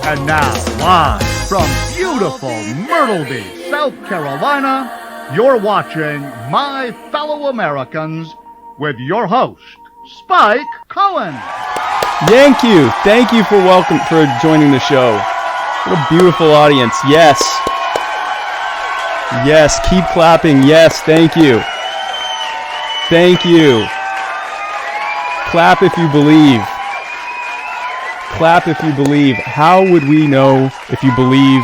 And now, live from beautiful Myrtle Beach, South Carolina, you're watching My Fellow Americans with your host, Spike Cohen. Thank you for joining the show. What a beautiful audience. Yes, keep clapping. Yes, thank you. Clap if you believe. Clap if you believe. How would we know if you believe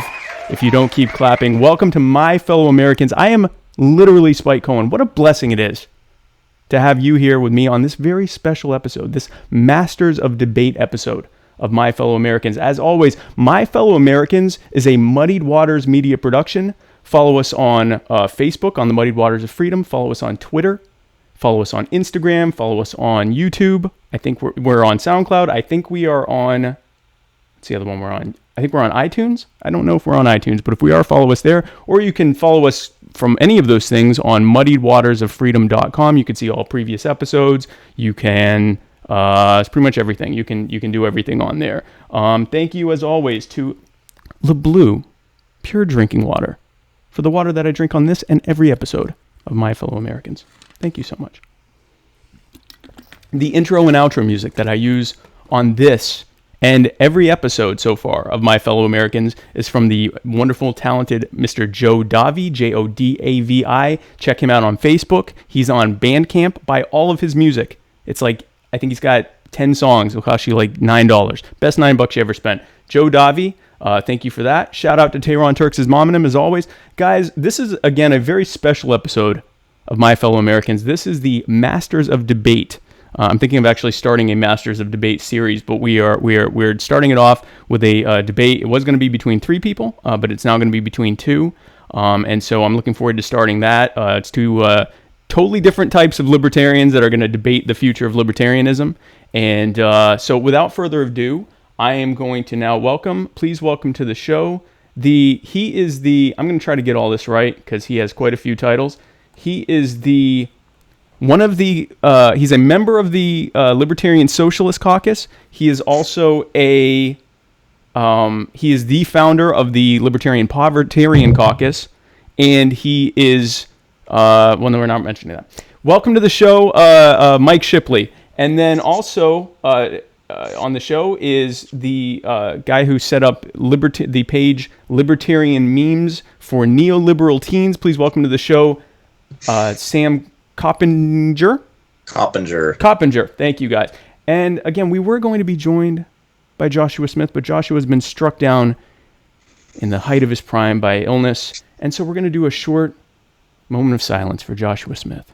if you don't keep clapping? Welcome to My Fellow Americans. I am literally Spike Cohen. What a blessing it is to have you here with me on this very special episode, this Masters of Debate episode of My Fellow Americans. As always, My Fellow Americans is a Muddied Waters media production. Follow us on Facebook on the Muddied Waters of Freedom. Follow us on Twitter. Follow us on Instagram. Follow us on YouTube. I think we're on SoundCloud. I think we are on, what's the other one we're on? I think we're on iTunes. I don't know if we're on iTunes, but if we are, follow us there. Or you can follow us from any of those things on muddiedwatersoffreedom.com. You can see all previous episodes. You can, it's pretty much everything. You can do everything on there. Thank you, as always, to Le Bleu Pure Drinking Water for the water that I drink on this and every episode of My Fellow Americans. Thank you so much. The intro and outro music that I use on this and every episode so far of My Fellow Americans is from the wonderful, talented Mr. Joe Davi, Jodavi. Check him out on Facebook. He's on Bandcamp. Buy all of his music. It's like, I think he's got 10 songs. It'll cost you like $9. Best $9 you ever spent. Joe Davi, thank you for that. Shout out to Tehran Turks' momonym as always. Guys, this is, again, a very special episode of My Fellow Americans. This is the Masters of Debate. I'm thinking of actually starting a Masters of Debate series, but we're starting it off with a debate. It was going to be between 3 people, but it's now going to be between 2. And so I'm looking forward to starting that. It's 2 totally different types of libertarians that are going to debate the future of libertarianism. And so without further ado, I am going to now please welcome to the show. I'm going to try to get all this right because he has quite a few titles. He is he's a member of the Libertarian Socialist Caucus. He is also he is the founder of the Libertarian Povertarian Caucus, and he is, no, we're not mentioning that. Welcome to the show, Mike Shipley. And then also on the show is the guy who set up the page Libertarian Memes for Neoliberal Teens. Please welcome to the show, Sam Coppinger. Thank you, guys. And again, we were going to be joined by Joshua Smith, but Joshua has been struck down in the height of his prime by illness. And so we're going to do a short moment of silence for Joshua Smith.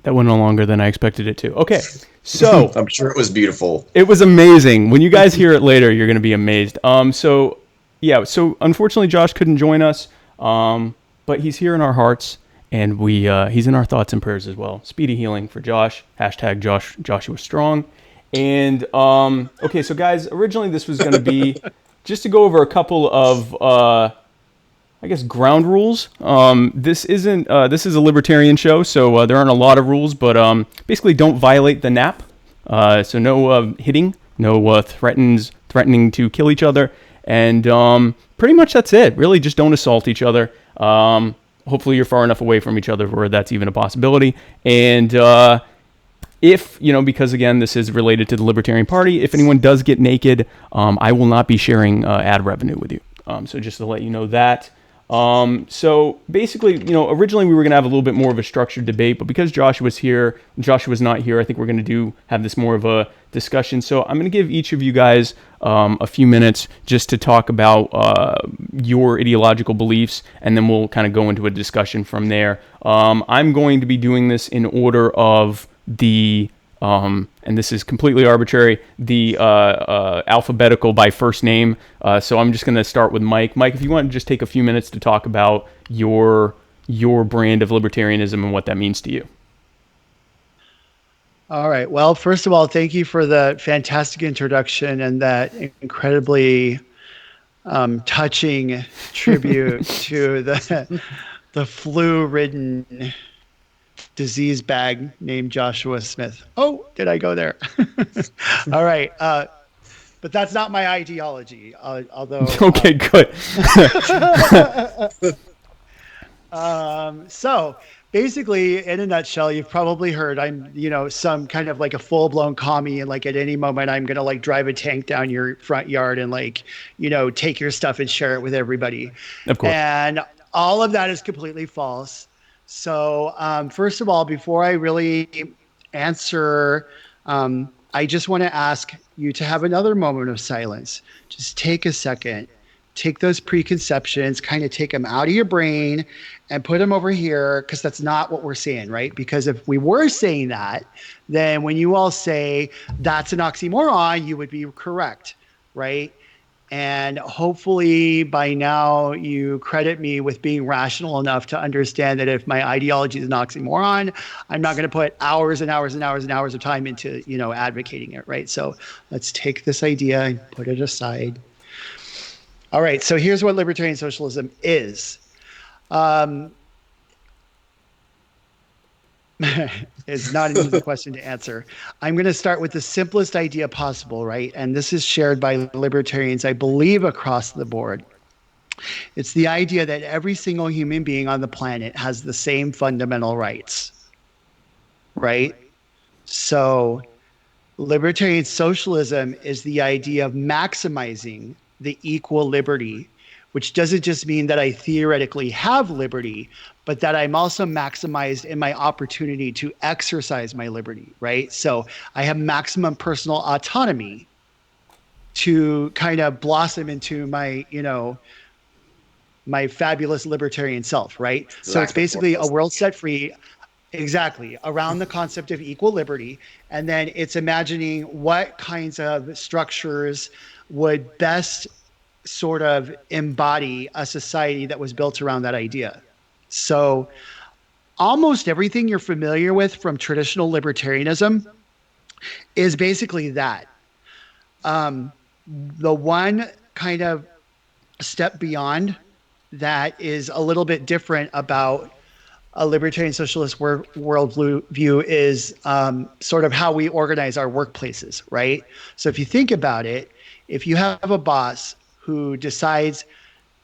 That went on longer than I expected it to. Okay, so I'm sure it was beautiful. It was amazing. When you guys hear it later, you're going to be amazed. So unfortunately, Josh couldn't join us, but he's here in our hearts, and he's in our thoughts and prayers as well. Speedy healing for Josh. # Joshua Strong. And okay, so guys, originally this was going to be just to go over a couple of ground rules. This is a libertarian show, so there aren't a lot of rules, but basically don't violate the NAP. So no hitting, no threatening to kill each other, and pretty much that's it. Really, just don't assault each other. Hopefully you're far enough away from each other where that's even a possibility. And If, because again, this is related to the Libertarian Party, if anyone does get naked, I will not be sharing ad revenue with you. So just to let you know that. So basically, originally we were going to have a little bit more of a structured debate, but because Joshua's not here, I think we're going to have this more of a discussion. So I'm going to give each of you guys a few minutes just to talk about your ideological beliefs, and then we'll kind of go into a discussion from there. I'm going to be doing this in order of the and this is completely arbitrary, the alphabetical by first name. So I'm just going to start with Mike. Mike, if you want to just take a few minutes to talk about your brand of libertarianism and what that means to you. All right. Well, first of all, thank you for the fantastic introduction and that incredibly touching tribute to the flu-ridden disease bag named Joshua Smith. Oh, did I go there? All right. But that's not my ideology, although... Okay, good. So basically, in a nutshell, you've probably heard I'm, some kind of like a full-blown commie, and like at any moment I'm going to like drive a tank down your front yard and like, take your stuff and share it with everybody. Of course. And all of that is completely false. So first of all, before I really answer, I just want to ask you to have another moment of silence. Just take a second, take those preconceptions, kind of take them out of your brain and put them over here, because that's not what we're saying, right? Because if we were saying that, then when you all say that's an oxymoron, you would be correct, right? And hopefully by now you credit me with being rational enough to understand that if my ideology is an oxymoron, I'm not going to put hours and hours and hours and hours of time into, advocating it, right? So let's take this idea and put it aside. All right, so here's what libertarian socialism is. It's not an easy question to answer. I'm going to start with the simplest idea possible, right? And this is shared by libertarians, I believe, across the board. It's the idea that every single human being on the planet has the same fundamental rights, right? So libertarian socialism is the idea of maximizing the equal liberty, which doesn't just mean that I theoretically have liberty, but that I'm also maximized in my opportunity to exercise my liberty, right? So I have maximum personal autonomy to kind of blossom into my, my fabulous libertarian self, right? So it's basically a world set free, exactly, around the concept of equal liberty. And then it's imagining what kinds of structures would best sort of embody a society that was built around that idea. So almost everything you're familiar with from traditional libertarianism is basically that. The one kind of step beyond that is a little bit different about a libertarian socialist worldview is sort of how we organize our workplaces, right? So if you think about it, if you have a boss who decides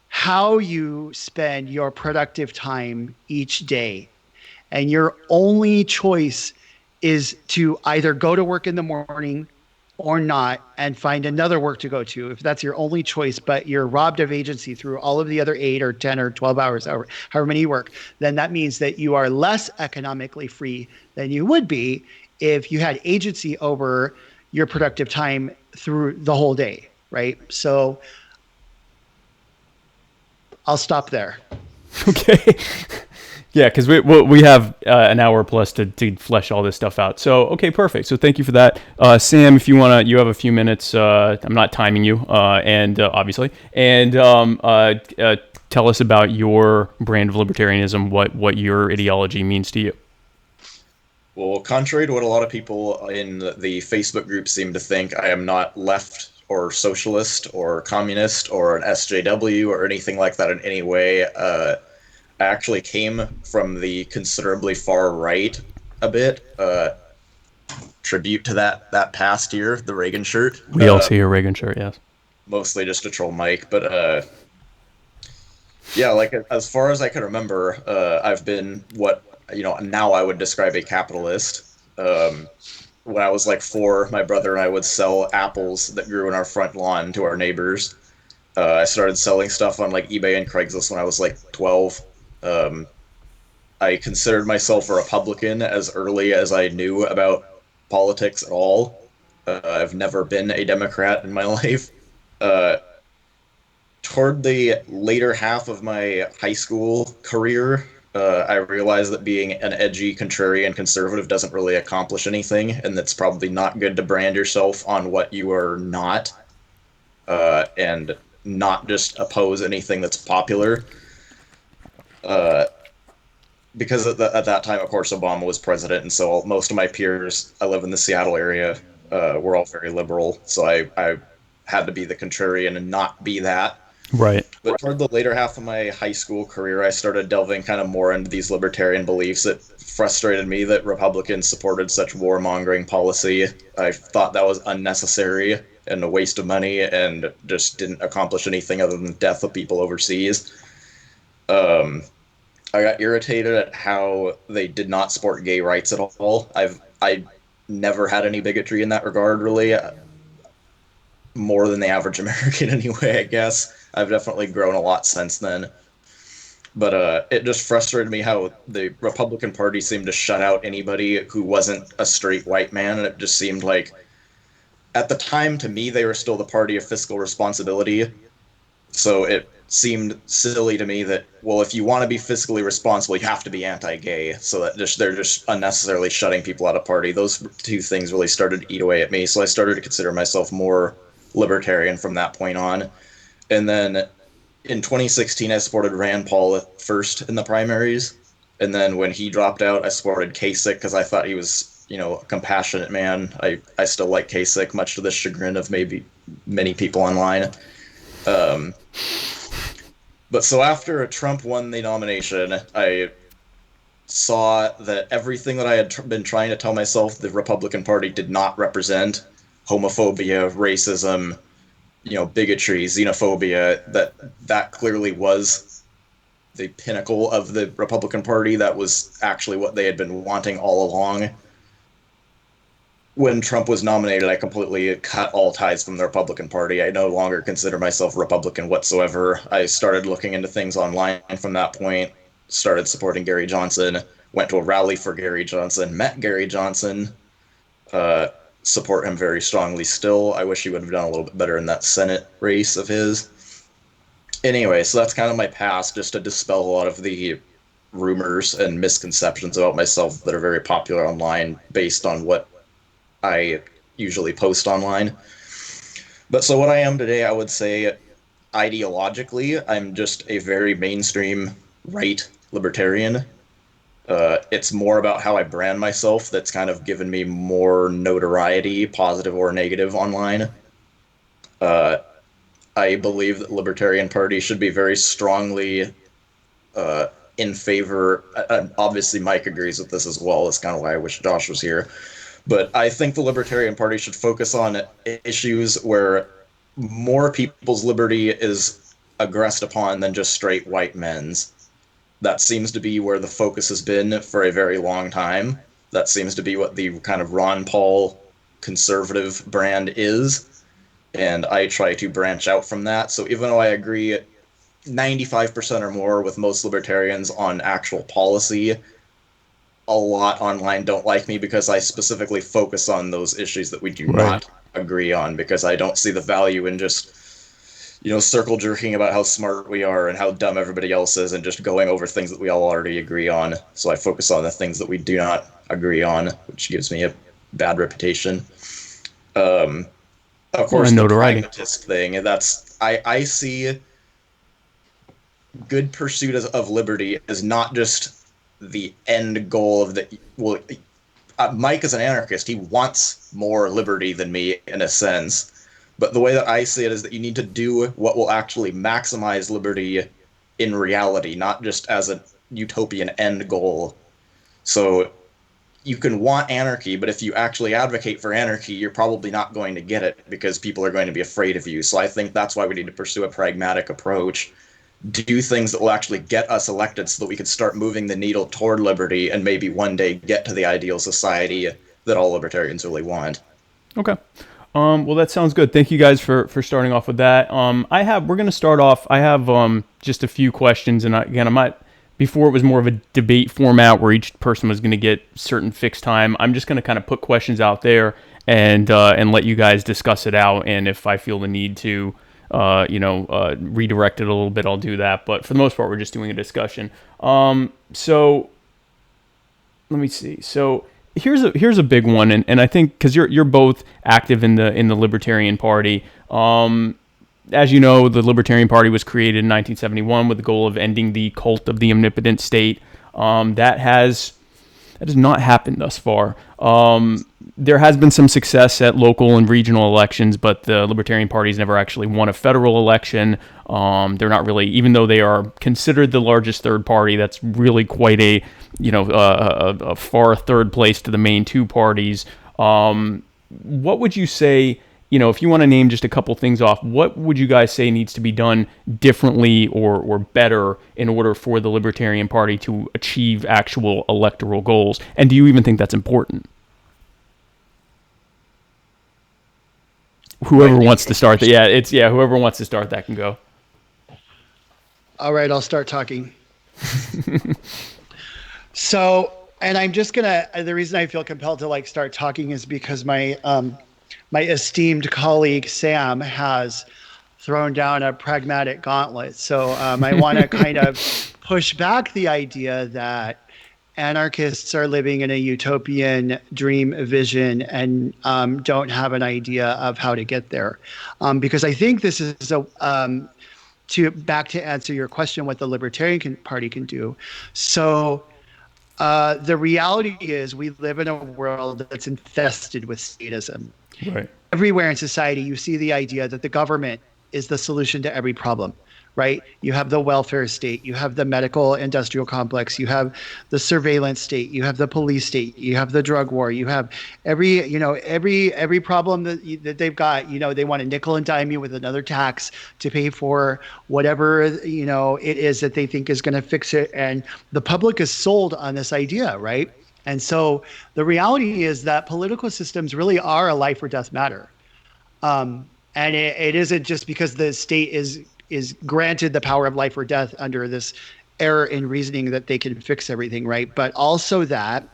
how you spend your productive time each day, and your only choice is to either go to work in the morning or not and find another work to go to, if that's your only choice, but you're robbed of agency through all of the other 8 or 10 or 12 hours, however many you work, then that means that you are less economically free than you would be if you had agency over your productive time through the whole day, right? So I'll stop there. Okay. Yeah, because we have an hour plus to flesh all this stuff out. So, okay, perfect. So thank you for that. Sam, if you have a few minutes. I'm not timing you, and obviously. And tell us about your brand of libertarianism, what your ideology means to you. Well, contrary to what a lot of people in the Facebook group seem to think, I am not left or socialist or communist or an SJW or anything like that in any way. I actually came from the considerably far right a bit. Tribute to that past year, the Reagan shirt. We all see your Reagan shirt, yes. Mostly just to troll Mike, but yeah, like as far as I can remember, I've been what now I would describe a capitalist. When I was like 4, my brother and I would sell apples that grew in our front lawn to our neighbors. I started selling stuff on like eBay and Craigslist when I was like 12. Um, I considered myself a Republican as early as I knew about politics at all. I've never been a Democrat in my life. Uh, Toward the later half of my high school career, I realized that being an edgy contrarian conservative doesn't really accomplish anything, and that's probably not good to brand yourself on what you are not, and not just oppose anything that's popular. Uh, because at that time, of course, Obama was president, and so most of my peers, I live in the Seattle area, were all very liberal. So I had to be the contrarian and not be that. Right. But toward the later half of my high school career, I started delving kind of more into these libertarian beliefs. It frustrated me that Republicans supported such warmongering policy. I thought that was unnecessary and a waste of money and just didn't accomplish anything other than death of people overseas. Um, I got irritated at how they did not support gay rights at all. I never had any bigotry in that regard, really. More than the average American, anyway. I guess I've definitely grown a lot since then. But it just frustrated me how the Republican Party seemed to shut out anybody who wasn't a straight white man, and it just seemed like, at the time, to me, they were still the party of fiscal responsibility. So it seemed silly to me that, well, if you want to be fiscally responsible, you have to be anti-gay. So that they're just unnecessarily shutting people out of party. Those two things really started to eat away at me. So I started to consider myself more libertarian from that point on. And then in 2016, I supported Rand Paul first in the primaries. And then when he dropped out, I supported Kasich because I thought he was, a compassionate man. I still like Kasich, much to the chagrin of maybe many people online. But so after Trump won the nomination, I saw that everything that I had been trying to tell myself the Republican Party did not represent, homophobia, racism, bigotry, xenophobia, that clearly was the pinnacle of the Republican Party. That was actually what they had been wanting all along. When Trump was nominated, I completely cut all ties from the Republican Party. I no longer consider myself Republican whatsoever. I started looking into things online from that point, started supporting Gary Johnson, went to a rally for Gary Johnson, met Gary Johnson, support him very strongly still. I wish he would have done a little bit better in that Senate race of his. Anyway, so that's kind of my past, just to dispel a lot of the rumors and misconceptions about myself that are very popular online based on what I usually post online. But so what I am today, I would say ideologically, I'm just a very mainstream right libertarian. It's more about how I brand myself that's kind of given me more notoriety, positive or negative, online. I believe that the Libertarian Party should be very strongly in favor. Obviously, Mike agrees with this as well. That's kind of why I wish Josh was here. But I think the Libertarian Party should focus on issues where more people's liberty is aggressed upon than just straight white men's. That seems to be where the focus has been for a very long time. That seems to be what the kind of Ron Paul conservative brand is. And I try to branch out from that. So even though I agree 95% or more with most libertarians on actual policy, a lot online don't like me because I specifically focus on those issues that we do not agree on, because I don't see the value in just, circle jerking about how smart we are and how dumb everybody else is and just going over things that we all already agree on. So I focus on the things that we do not agree on, which gives me a bad reputation. Of course, the pragmatist thing, I see good pursuit of liberty as not just the end goal of Mike is an anarchist. He wants more liberty than me in a sense. But the way that I see it is that you need to do what will actually maximize liberty in reality, not just as a utopian end goal. So you can want anarchy, but if you actually advocate for anarchy, you're probably not going to get it because people are going to be afraid of you. So I think that's why we need to pursue a pragmatic approach do things that will actually get us elected so that we could start moving the needle toward liberty and maybe one day get to the ideal society that all libertarians really want. Okay. Well, that sounds good. Thank you guys for starting off with that. We're going to start off. I have just a few questions, and again, I'm not. Before it was more of a debate format where each person was going to get certain fixed time. I'm just going to kind of put questions out there and let you guys discuss it out. And if I feel the need to, redirect it a little bit, I'll do that. But for the most part, we're just doing a discussion. So let me see. So here's a big one, and I think because you're both active in the Libertarian Party. As you know, the Libertarian Party was created in 1971 with the goal of ending the cult of the omnipotent state. That has not happened thus far. There has been some success at local and regional elections, but the Libertarian Party has never actually won a federal election. They're not really, even though they are considered the largest third party, that's really quite a far third place to the main two parties. What would you say? If you want to name just a couple things off, what would you guys say needs to be done differently or better in order for the Libertarian Party to achieve actual electoral goals? And do you even think that's important? Whoever wants to start that. Whoever wants to start that can go. All right, I'll start talking. So, and I'm just the reason I feel compelled to start talking is because my esteemed colleague Sam has thrown down a pragmatic gauntlet. So I want to kind of push back the idea that anarchists are living in a utopian dream vision and don't have an idea of how to get there. Because I think this is to answer your question, what the Libertarian Party can do. So the reality is we live in a world that's infested with statism. Right. Everywhere in society, you see the idea that the government is the solution to every problem, right? You have the welfare state, you have the medical industrial complex, you have the surveillance state, you have the police state, you have the drug war, you have every problem that they've got. They want to nickel and dime you with another tax to pay for whatever it is that they think is going to fix it, and the public is sold on this idea, right? And so the reality is that political systems really are a life or death matter. And it isn't just because the state is granted the power of life or death under this error in reasoning that they can fix everything, right? But also that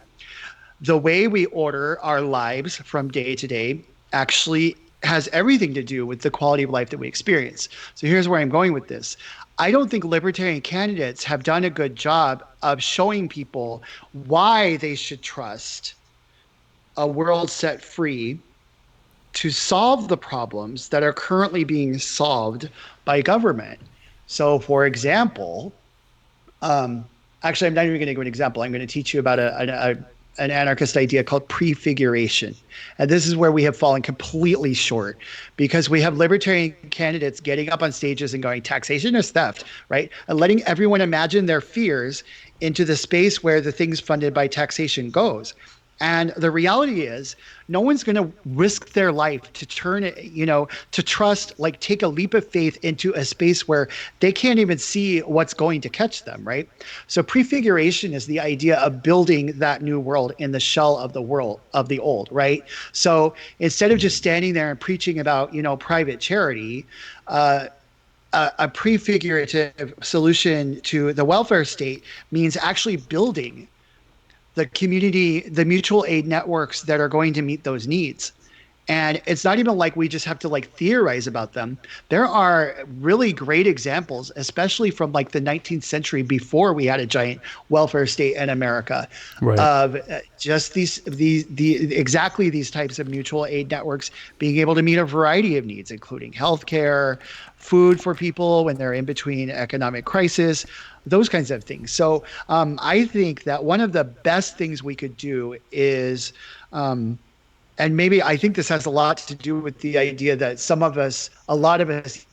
the way we order our lives from day to day actually has everything to do with the quality of life that we experience. So here's where I'm going with this. I don't think libertarian candidates have done a good job of showing people why they should trust a world set free to solve the problems that are currently being solved by government. So, for example, actually, I'm not even going to give an example. I'm going to teach you about an anarchist idea called prefiguration. And this is where we have fallen completely short, because we have libertarian candidates getting up on stages and going, taxation is theft, right? And letting everyone imagine their fears into the space where the things funded by taxation goes. And the reality is, no one's going to risk their life to turn it, to trust, take a leap of faith into a space where they can't even see what's going to catch them, right? So prefiguration is the idea of building that new world in the shell of the world of the old, right? So instead of just standing there and preaching about, private charity, a prefigurative solution to the welfare state means actually building the community, the mutual aid networks that are going to meet those needs. And it's not even like we just have to theorize about them. There are really great examples, especially from the 19th century, before we had a giant welfare state in America, right, of just exactly these types of mutual aid networks being able to meet a variety of needs, including healthcare, food for people when they're in between economic crisis, those kinds of things. So I think that one of the best things we could do is, and maybe I think this has a lot to do with the idea that a lot of us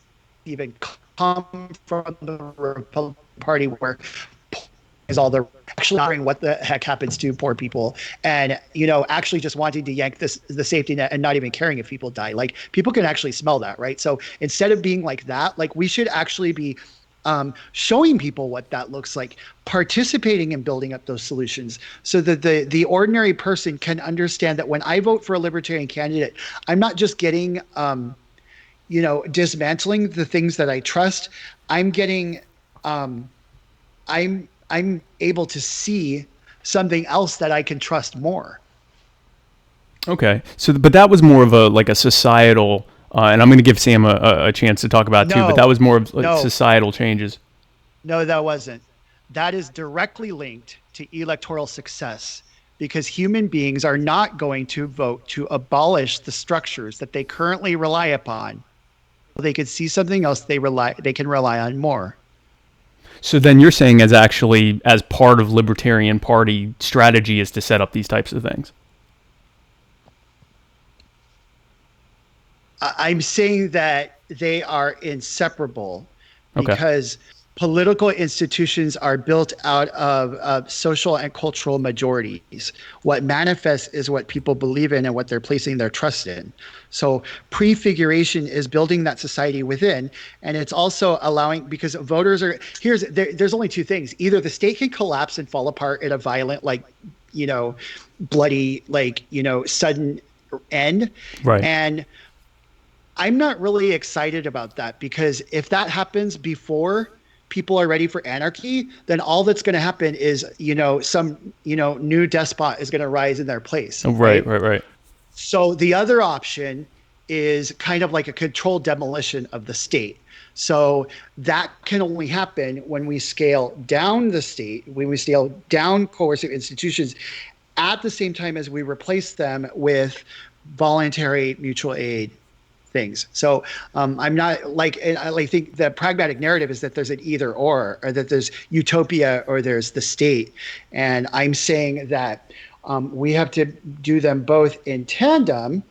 even come from the Republican Party where is all the actually wondering what the heck happens to poor people, and actually just wanting to yank the safety net and not even caring if people die. People can actually smell that, right? So instead of being like that, we should actually be showing people what that looks like, participating in building up those solutions so that the ordinary person can understand that when I vote for a libertarian candidate, I'm not just getting, dismantling the things that I trust. I'm getting, I'm able to see something else that I can trust more. Okay. So, but that was more of a societal, and I'm going to give Sam a chance to talk about it too, but that was more of societal changes. No, that wasn't. That is directly linked to electoral success because human beings are not going to vote to abolish the structures that they currently rely upon. They could see something else they can rely on more. So then you're saying as part of Libertarian Party strategy is to set up these types of things. I'm saying that they are inseparable because political institutions are built out of social and cultural majorities. What manifests is what people believe in and what they're placing their trust in. So prefiguration is building that society within, and it's also allowing, because voters are there's only two things. Either the state can collapse and fall apart in a violent, bloody, sudden end. Right. And I'm not really excited about that, because if that happens before people are ready for anarchy, then all that's going to happen is, some, new despot is going to rise in their place. Right. So the other option is kind of like a controlled demolition of the state. So that can only happen when we scale down the state, when we scale down coercive institutions, at the same time as we replace them with voluntary mutual aid things. So I'm not and I think the pragmatic narrative is that there's an either or that there's utopia or there's the state. And I'm saying that we have to do them both in tandem,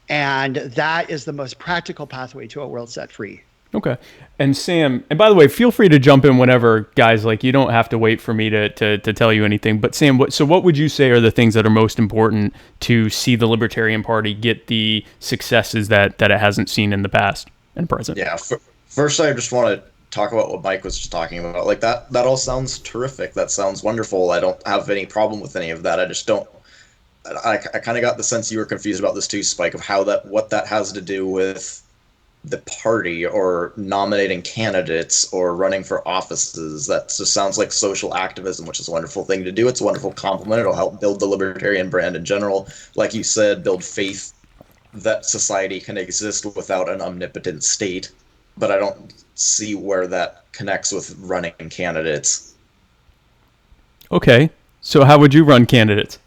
and that is the most practical pathway to a world set free. Okay. And Sam, and by the way, feel free to jump in whenever, guys. You don't have to wait for me to tell you anything. But Sam, what would you say are the things that are most important to see the Libertarian Party get the successes that it hasn't seen in the past and present? Yeah. First, I just want to talk about what Mike was just talking about. That all sounds terrific. That sounds wonderful. I don't have any problem with any of that. I just don't. I kind of got the sense you were confused about this too, Spike, of what that has to do with the party or nominating candidates or running for offices. That just sounds like social activism, which is a wonderful thing to do. It's a wonderful compliment. It'll help build the libertarian brand in general. Like you said, build faith that society can exist without an omnipotent state. But I don't see where that connects with running candidates. Okay. So how would you run candidates?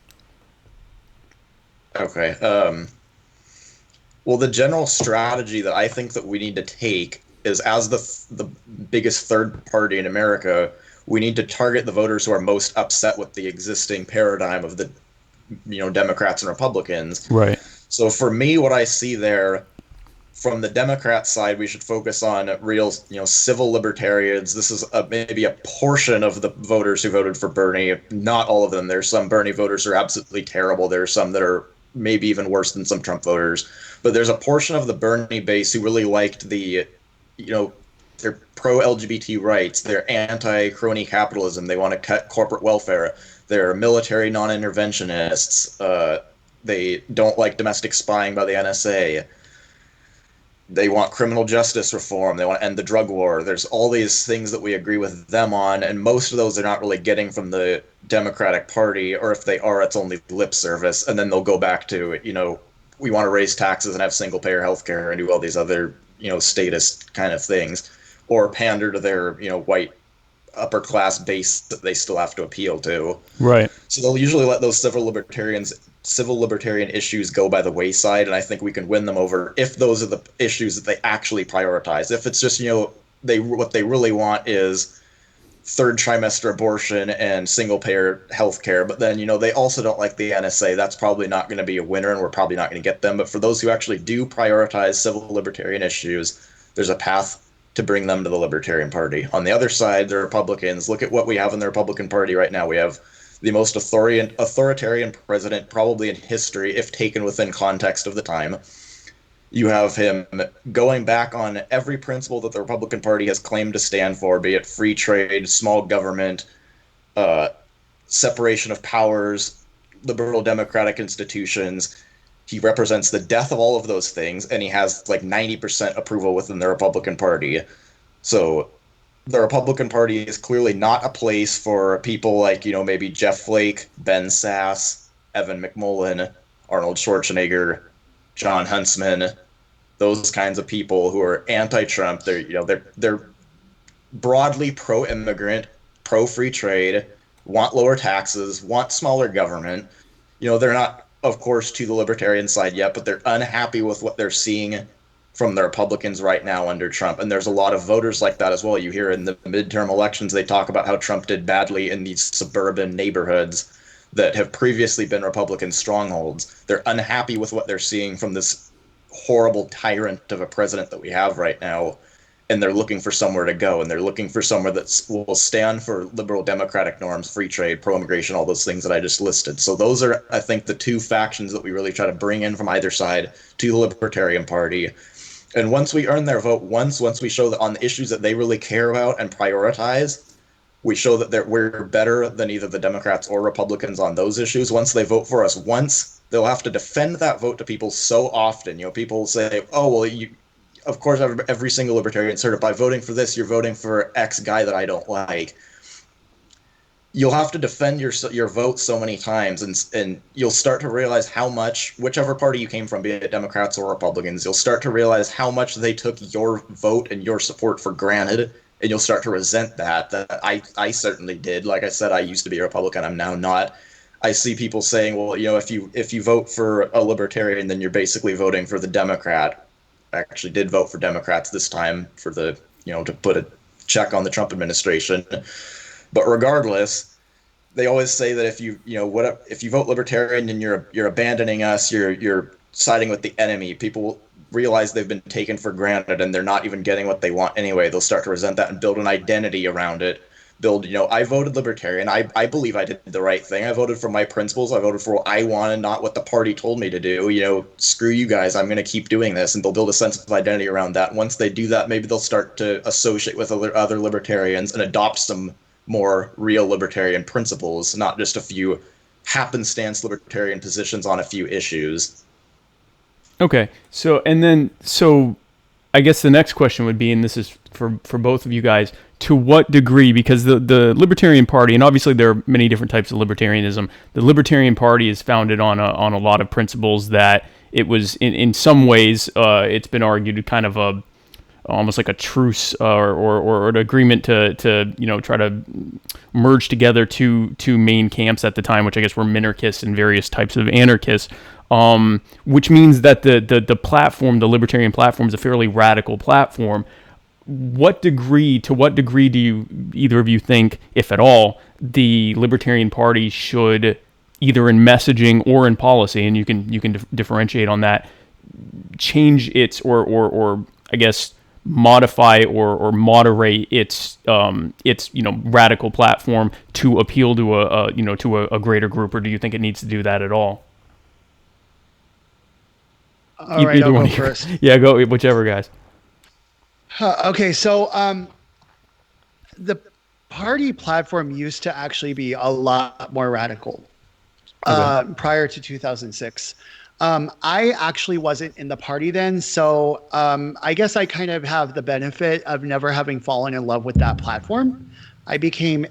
Okay. Well, the general strategy that I think that we need to take is, as the biggest third party in America, we need to target the voters who are most upset with the existing paradigm of the, Democrats and Republicans. Right. So for me, what I see there, from the Democrat side, we should focus on real, civil libertarians. This is maybe a portion of the voters who voted for Bernie. Not all of them. There's some Bernie voters who are absolutely terrible. There's some that are maybe even worse than some Trump voters. But there's a portion of the Bernie base who really liked they're pro-LGBT rights, they're anti-crony capitalism, they want to cut corporate welfare, they're military non-interventionists, they don't like domestic spying by the NSA, they want criminal justice reform, they want to end the drug war. There's all these things that we agree with them on, and most of those they're not really getting from the Democratic Party, or if they are, it's only lip service, and then they'll go back to, we want to raise taxes and have single-payer healthcare and do all these other, statist kind of things, or pander to their, white upper-class base that they still have to appeal to. Right. So they'll usually let those civil libertarian issues go by the wayside, and I think we can win them over if those are the issues that they actually prioritize. If it's just, what they really want is third trimester abortion and single-payer healthcare, but then, they also don't like the NSA. That's probably not going to be a winner, and we're probably not going to get them. But for those who actually do prioritize civil libertarian issues, there's a path to bring them to the Libertarian Party. On the other side, the Republicans, look at what we have in the Republican Party right now. We have the most authoritarian president probably in history, if taken within context of the time. You have him going back on every principle that the Republican Party has claimed to stand for, be it free trade, small government, uh, separation of powers, liberal democratic institutions. He represents the death of all of those things, and he has like 90% approval within the Republican Party. So the Republican Party is clearly not a place for people like, maybe Jeff Flake, Ben Sass, Evan McMullen, Arnold Schwarzenegger, John Huntsman, those kinds of people who are anti-Trump. They're broadly pro-immigrant, pro-free trade, want lower taxes, want smaller government. They're not, of course, to the libertarian side yet, but they're unhappy with what they're seeing from the Republicans right now under Trump. And there's a lot of voters like that as well. You hear in the midterm elections, they talk about how Trump did badly in these suburban neighborhoods that have previously been Republican strongholds. They're unhappy with what they're seeing from this horrible tyrant of a president that we have right now. And they're looking for somewhere to go, and they're looking for somewhere that will stand for liberal democratic norms, free trade, pro-immigration, all those things that I just listed. So those are, I think, the two factions that we really try to bring in from either side to the Libertarian Party. And once we earn their vote, once we show that on the issues that they really care about and prioritize, we show that we're better than either the Democrats or Republicans on those issues. Once they vote for us once, they'll have to defend that vote to people so often. People say, oh, well, of course, every single libertarian heard it. By voting for this, you're voting for X guy that I don't like. You'll have to defend your vote so many times, and you'll start to realize how much, whichever party you came from, be it Democrats or Republicans, you'll start to realize how much they took your vote and your support for granted, and you'll start to resent that. That I certainly did. Like I said, I used to be a Republican. I'm now not. I see people saying, well, if you vote for a libertarian, then you're basically voting for the Democrat. I actually did vote for Democrats this time for the, to put a check on the Trump administration. But regardless, they always say that if you vote libertarian, then you're abandoning us, you're siding with the enemy. People realize they've been taken for granted and they're not even getting what they want anyway. They'll start to resent that and build an identity around it. I voted libertarian. I believe I did the right thing. I voted for my principles. I voted for what I wanted, not what the party told me to do. Screw you guys. I'm going to keep doing this. And they'll build a sense of identity around that. Once they do that, maybe they'll start to associate with other libertarians and adopt some more real libertarian principles, not just a few happenstance libertarian positions on a few issues. Okay. So I guess the next question would be, and this is for both of you guys, to what degree, because the Libertarian Party, and obviously there are many different types of libertarianism, the Libertarian Party is founded on a lot of principles that it was, in some ways, it's been argued kind of almost like a truce or an agreement to try to merge together two main camps at the time, which I guess were minarchists and various types of anarchists. Which means that the platform, the libertarian platform, is a fairly radical platform. To what degree do you, either of you, think, if at all, the Libertarian Party should, either in messaging or in policy, and you can differentiate on that, change its or I guess modify or moderate its radical platform to appeal to a greater group, or do you think it needs to do that at all? All right, I'll go first. Yeah, go, whichever, guys. Okay, so the party platform used to actually be a lot more radical prior to 2006. I actually wasn't in the party then, so I guess I kind of have the benefit of never having fallen in love with that platform. I became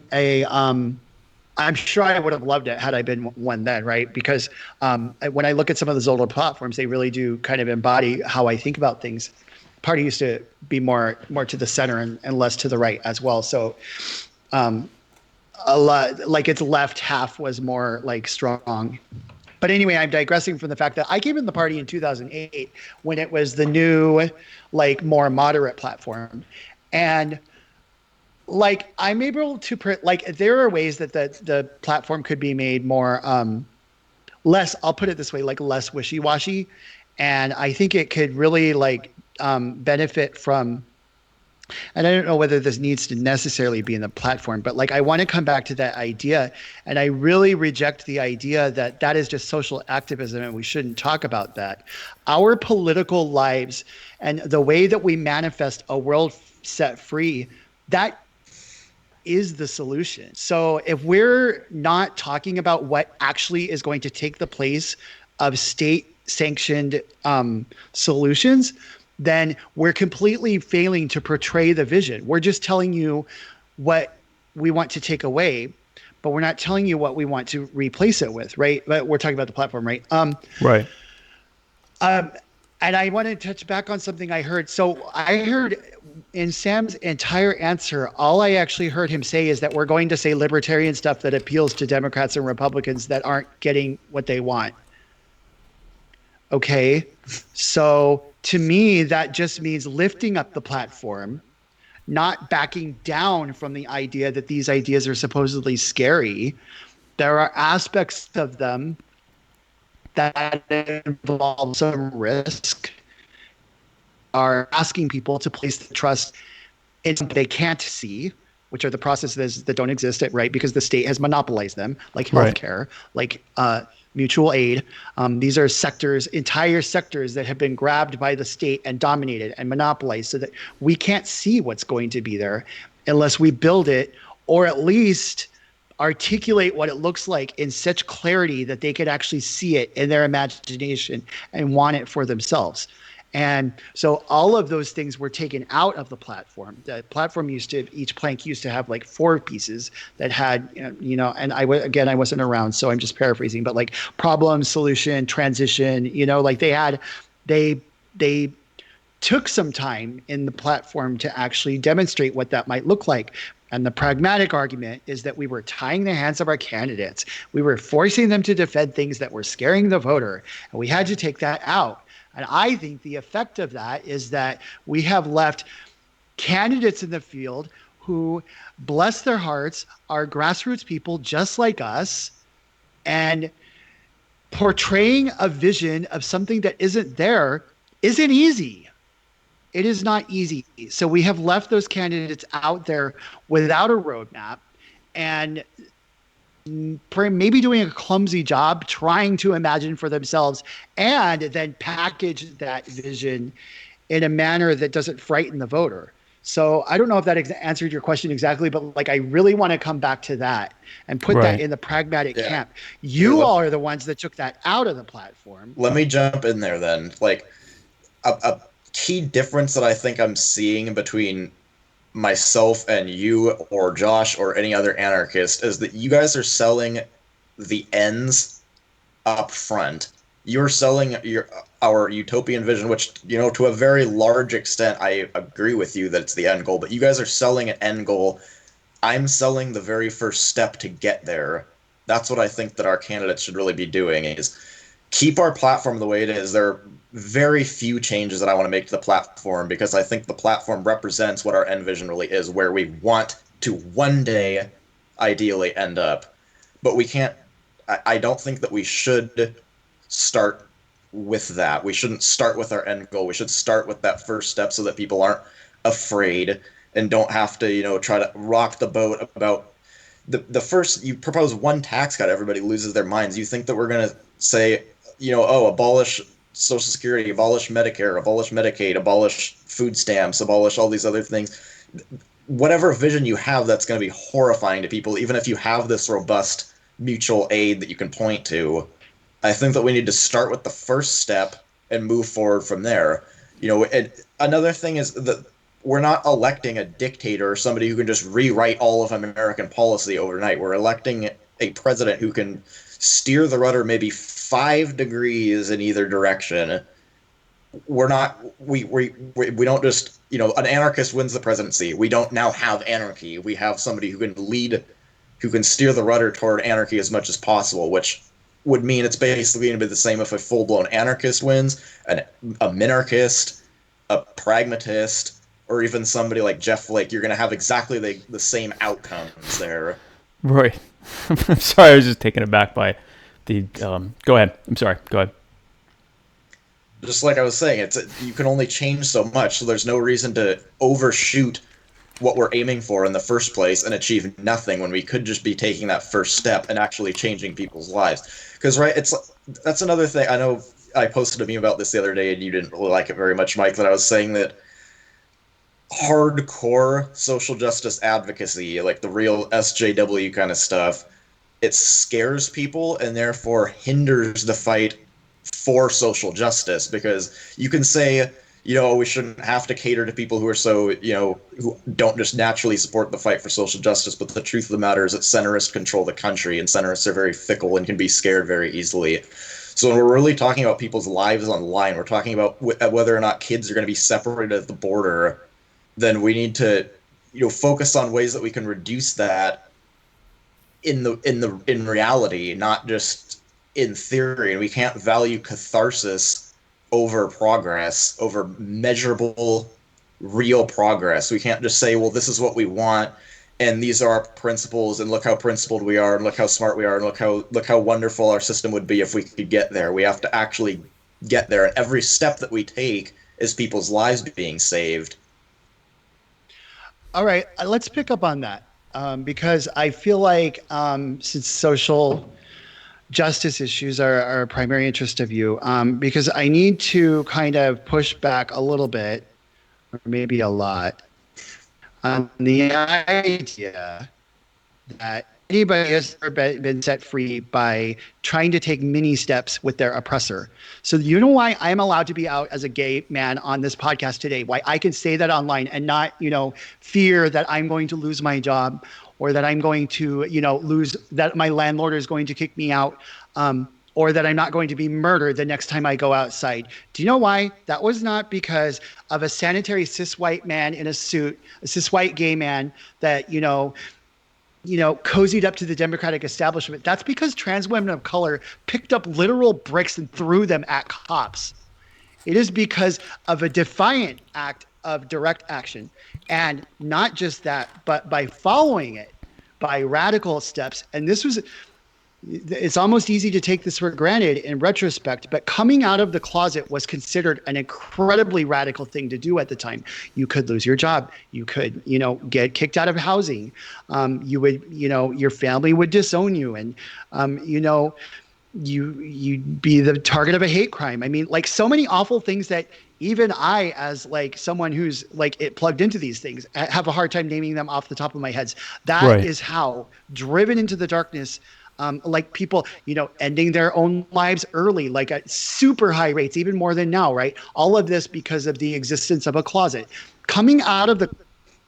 I'm sure I would have loved it had I been one then, right? Because when I look at some of those older platforms, they really do kind of embody how I think about things. Party used to be more to the center and less to the right as well. So a lot, like its left half was more like strong. But anyway, I'm digressing from the fact that I came in the party in 2008 when it was the new, like, more moderate platform. And like, I'm able to there are ways that the platform could be made more less, I'll put it this way, like less wishy-washy. And I think it could really benefit from And I don't know whether this needs to necessarily be in the platform, but like I want to come back to that idea. And I really reject the idea that that is just social activism and we shouldn't talk about that. Our political lives and the way that we manifest a world set free, that is the solution. So if we're not talking about what actually is going to take the place of state sanctioned solutions, then we're completely failing to portray the vision. We're just telling you what we want to take away, but we're not telling you what we want to replace it with, right? But we're talking about the platform, right? Right. And I want to touch back on something I heard. So I heard in Sam's entire answer, all I actually heard him say is that we're going to say libertarian stuff that appeals to Democrats and Republicans that aren't getting what they want. Okay. So to me, that just means lifting up the platform, not backing down from the idea that these ideas are supposedly scary. There are aspects of them that involve some risk, are asking people to place the trust in something they can't see, which are the processes that don't exist, right? Because the state has monopolized them, like healthcare, like mutual aid. These are sectors, entire sectors that have been grabbed by the state and dominated and monopolized so that we can't see what's going to be there unless we build it, or at least articulate what it looks like in such clarity that they could actually see it in their imagination and want it for themselves. And so all of those things were taken out of the platform. The platform each plank used to have like 4 pieces that had, and I wasn't around, so I'm just paraphrasing, but like problem, solution, transition, like they took some time in the platform to actually demonstrate what that might look like. And the pragmatic argument is that we were tying the hands of our candidates. We were forcing them to defend things that were scaring the voter, and we had to take that out. And I think the effect of that is that we have left candidates in the field who, bless their hearts, are grassroots people just like us, and portraying a vision of something that isn't there isn't easy. It is not easy. So we have left those candidates out there without a roadmap and maybe doing a clumsy job trying to imagine for themselves and then package that vision in a manner that doesn't frighten the voter. So I don't know if that answered your question exactly, but like I really want to come back to that and put that in the pragmatic camp. You all are the ones that took that out of the platform. Let me jump in there then. Like a key difference that I think I'm seeing between myself and you or Josh or any other anarchist is that you guys are selling the ends up front. You're selling our utopian vision, which, to a very large extent, I agree with you that it's the end goal, but you guys are selling an end goal. I'm selling the very first step to get there. That's what I think that our candidates should really be doing, is keep our platform the way it is. There are very few changes that I want to make to the platform because I think the platform represents what our end vision really is, where we want to one day ideally end up. But we can't, I don't think that we should start with that. We shouldn't start with our end goal. We should start with that first step so that people aren't afraid and don't have to, try to rock the boat about the first, you propose one tax cut, everybody loses their minds. You think that we're going to say, abolish Social Security, abolish Medicare, abolish Medicaid, abolish food stamps, abolish all these other things. Whatever vision you have, that's going to be horrifying to people, even if you have this robust mutual aid that you can point to. I think that we need to start with the first step and move forward from there. And another thing is that we're not electing a dictator or somebody who can just rewrite all of American policy overnight. We're electing a president who can steer the rudder maybe 5 degrees in either direction. We don't just, an anarchist wins the presidency. We don't now have anarchy. We have somebody who can lead, who can steer the rudder toward anarchy as much as possible, which would mean it's basically going to be the same if a full-blown anarchist wins, a minarchist, a pragmatist, or even somebody like Jeff Flake. You're going to have exactly the same outcomes there. Right. I'm sorry, I was just taken aback by the. Go ahead. I'm sorry. Go ahead. Just like I was saying, you can only change so much, so there's no reason to overshoot what we're aiming for in the first place and achieve nothing when we could just be taking that first step and actually changing people's lives. Because that's another thing. I know I posted a meme about this the other day, and you didn't really like it very much, Mike. That I was saying that hardcore social justice advocacy, like the real SJW kind of stuff, it scares people and therefore hinders the fight for social justice, because you can say, we shouldn't have to cater to people who are so, who don't just naturally support the fight for social justice, but the truth of the matter is that centrists control the country, and centrists are very fickle and can be scared very easily. So when we're really talking about people's lives online, we're talking about whether or not kids are going to be separated at the border, then we need to, focus on ways that we can reduce that in reality, not just in theory. And we can't value catharsis over progress, over measurable, real progress. We can't just say, well, this is what we want, and these are our principles, and look how principled we are, and look how smart we are, and look how wonderful our system would be if we could get there. We have to actually get there, and every step that we take is people's lives being saved. All right, let's pick up on that, because I feel like since social justice issues are a primary interest of you, because I need to kind of push back a little bit, or maybe a lot, on the idea that anybody has ever been set free by trying to take mini steps with their oppressor. So you know why I'm allowed to be out as a gay man on this podcast today, why I can say that online and not, fear that I'm going to lose my job, or that I'm going to, that my landlord is going to kick me out, or that I'm not going to be murdered the next time I go outside. Do you know why? That was not because of a sanitary cis white man in a suit, a cis white gay man that, cozied up to the Democratic establishment. That's because trans women of color picked up literal bricks and threw them at cops. It is because of a defiant act of direct action. And not just that, but by following it by radical steps. And it's almost easy to take this for granted in retrospect, but coming out of the closet was considered an incredibly radical thing to do at the time. You could lose your job. You could, get kicked out of housing. You would, your family would disown you, and, you'd be the target of a hate crime. I mean, like, so many awful things that even I, as like someone who's like it plugged into these things, have a hard time naming them off the top of my head. That is how driven into the darkness. Like people, ending their own lives early, like at super high rates, even more than now, right? All of this because of the existence of a closet. Coming out of the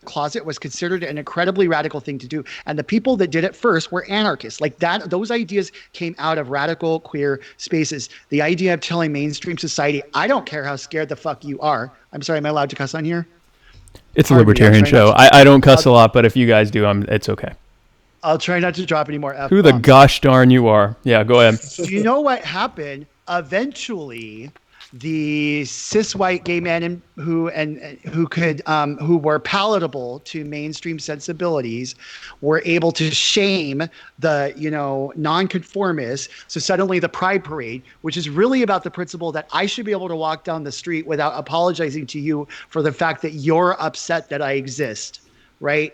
closet was considered an incredibly radical thing to do. And the people that did it first were anarchists. Like that, those ideas came out of radical queer spaces. The idea of telling mainstream society, I don't care how scared the fuck you are. I'm sorry, am I allowed to cuss on here? It's a libertarian show. I don't cuss a lot, but if you guys do, it's okay. I'll try not to drop any more F-bombs. Who the gosh darn you are. Yeah, go ahead. Do you know what happened? Eventually, the cis white gay men who were palatable to mainstream sensibilities were able to shame the nonconformists. So suddenly the Pride Parade, which is really about the principle that I should be able to walk down the street without apologizing to you for the fact that you're upset that I exist, right?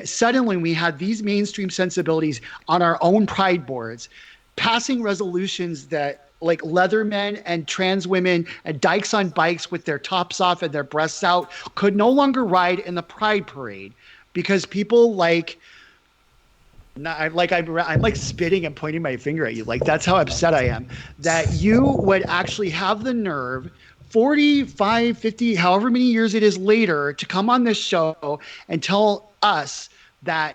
Suddenly we had these mainstream sensibilities on our own pride boards, passing resolutions that like Leathermen and trans women and dykes on bikes with their tops off and their breasts out could no longer ride in the Pride Parade because people I'm like spitting and pointing my finger at you. Like, that's how upset I am that you would actually have the nerve 45, 50, however many years it is later to come on this show and tell us that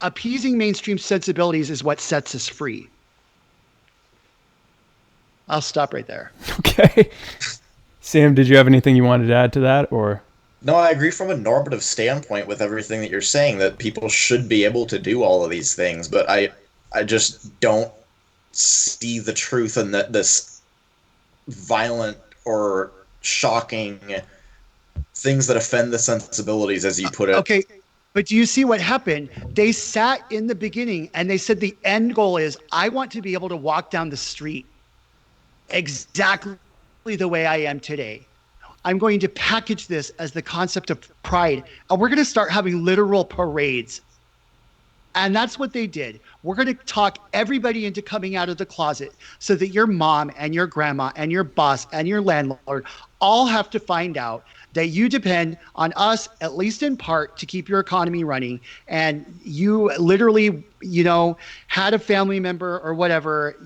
appeasing mainstream sensibilities is what sets us free. I'll stop right there. Okay. Sam, did you have anything you wanted to add to that, or? No, I agree from a normative standpoint with everything that you're saying, that people should be able to do all of these things, but I just don't see the truth in this violent or shocking things that offend the sensibilities, as you put it. Okay, but do you see what happened? They sat in the beginning and they said the end goal is, I want to be able to walk down the street. exactly the way I am today. I'm going to package this as the concept of pride, and we're going to start having literal parades. And that's what they did. We're going to talk everybody into coming out of the closet so that your mom and your grandma and your boss and your landlord all have to find out that you depend on us, at least in part, to keep your economy running. And you literally, had a family member or whatever,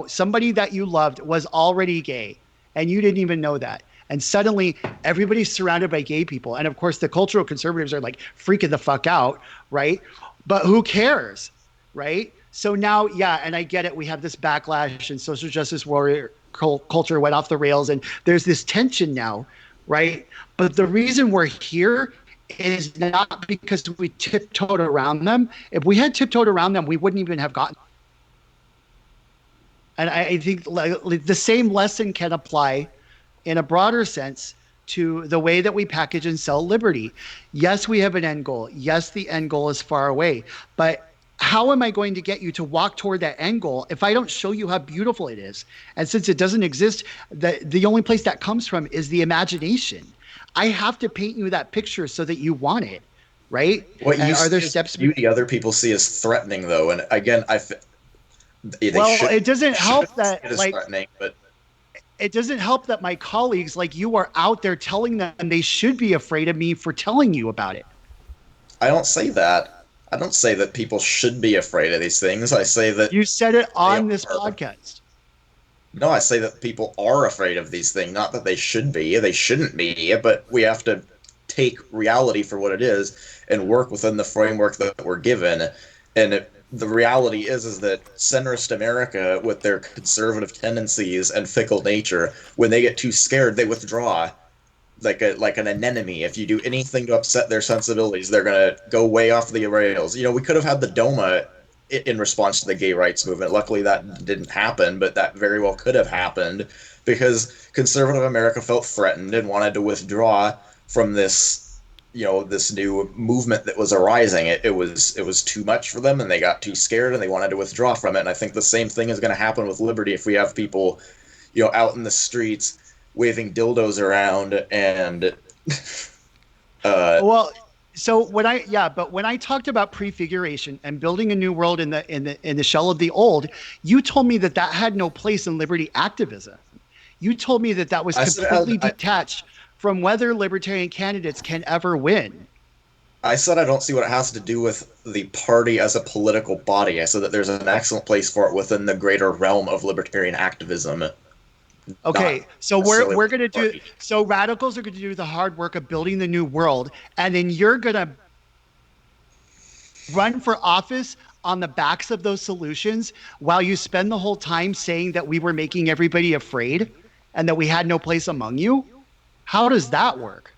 somebody that you loved was already gay and you didn't even know that. And suddenly everybody's surrounded by gay people. And of course, the cultural conservatives are like freaking the fuck out, right? But who cares, right? So now, yeah, and I get it. We have this backlash and social justice warrior culture went off the rails. And there's this tension now, right? But the reason we're here is not because we tiptoed around them. If we had tiptoed around them, we wouldn't even have gotten. And I think the same lesson can apply in a broader sense to the way that we package and sell liberty. Yes, we have an end goal. Yes, the end goal is far away. But how am I going to get you to walk toward that end goal if I don't show you how beautiful it is? And since it doesn't exist, the only place that comes from is the imagination. I have to paint you that picture so that you want it, right? What you are there see steps? as beauty other people see as threatening, though. And again, it doesn't help that threatening, but it doesn't help that my colleagues like you are out there telling them they should be afraid of me for telling you about it. I don't say that. I don't say that people should be afraid of these things. I say that you said it on this podcast. No, I say that people are afraid of these things, not that they should be. They shouldn't be, but we have to take reality for what it is and work within the framework that we're given. And the reality is that centrist America, with their conservative tendencies and fickle nature, when they get too scared, they withdraw like an anemone. If you do anything to upset their sensibilities, they're going to go way off the rails. We could have had the DOMA in response to the gay rights movement. Luckily, that didn't happen, but that very well could have happened because conservative America felt threatened and wanted to withdraw from this, this new movement that was arising. It was too much for them, and they got too scared, and they wanted to withdraw from it. And I think the same thing is going to happen with liberty if we have people, out in the streets waving dildos around and. So when I talked about prefiguration and building a new world in the shell of the old, you told me that had no place in liberty activism. You told me that was completely detached from whether libertarian candidates can ever win. I said I don't see what it has to do with the party as a political body. I said that there's an excellent place for it within the greater realm of libertarian activism. Okay, so we're going to do – so radicals are going to do the hard work of building the new world, and then you're going to run for office on the backs of those solutions while you spend the whole time saying that we were making everybody afraid and that we had no place among you? How does that work?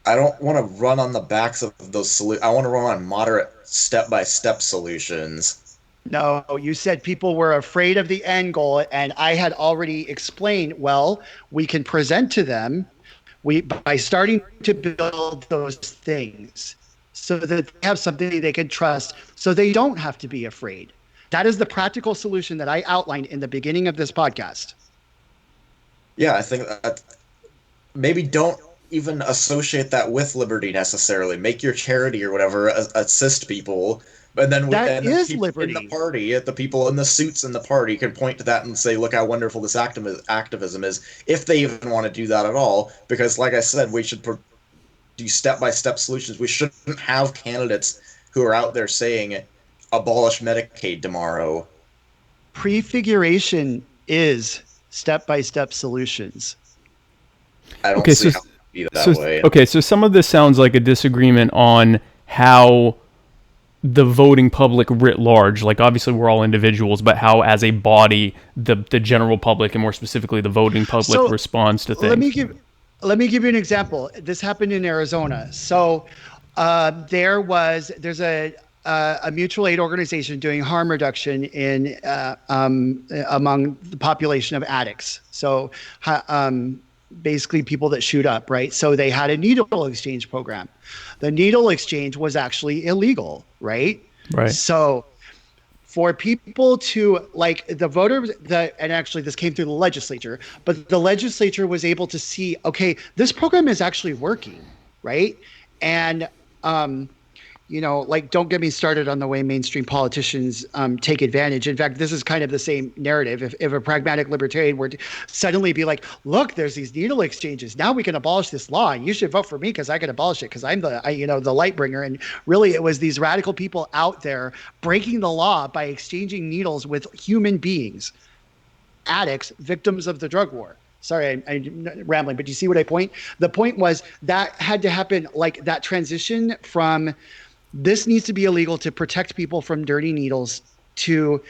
I don't want to run on the backs of those solutions. I want to run on moderate step-by-step solutions. No, you said people were afraid of the end goal, and I had already explained, we can present to them by starting to build those things so that they have something they can trust so they don't have to be afraid. That is the practical solution that I outlined in the beginning of this podcast. Yeah, I think that maybe don't even associate that with liberty necessarily. Make your charity or whatever assist people. And then liberty. In the party, the people in the suits in the party can point to that and say, look how wonderful this activism is, if they even want to do that at all. Because like I said, we should do step-by-step solutions. We shouldn't have candidates who are out there saying, abolish Medicaid tomorrow. Prefiguration is step-by-step solutions. I don't see how it would be that way. Okay, so some of this sounds like a disagreement on how the voting public writ large, like obviously we're all individuals, but how as a body, the general public and more specifically the voting public responds to things. Let me give you an example. This happened in Arizona. So there's a mutual aid organization doing harm reduction in among the population of addicts. So basically people that shoot up, right? So they had a needle exchange program. The needle exchange was actually illegal, right? Right. So for people to like the voters and actually this came through the legislature, but the legislature was able to see, okay, this program is actually working, right? And like, don't get me started on the way mainstream politicians take advantage. In fact, this is kind of the same narrative. If a pragmatic libertarian were to suddenly be like, look, there's these needle exchanges. Now we can abolish this law, and you should vote for me because I can abolish it because I'm the light bringer. And really, it was these radical people out there breaking the law by exchanging needles with human beings, addicts, victims of the drug war. Sorry, I'm rambling, but do you see what I point? The point was that had to happen, like that transition from this needs to be illegal to protect people from dirty needles to,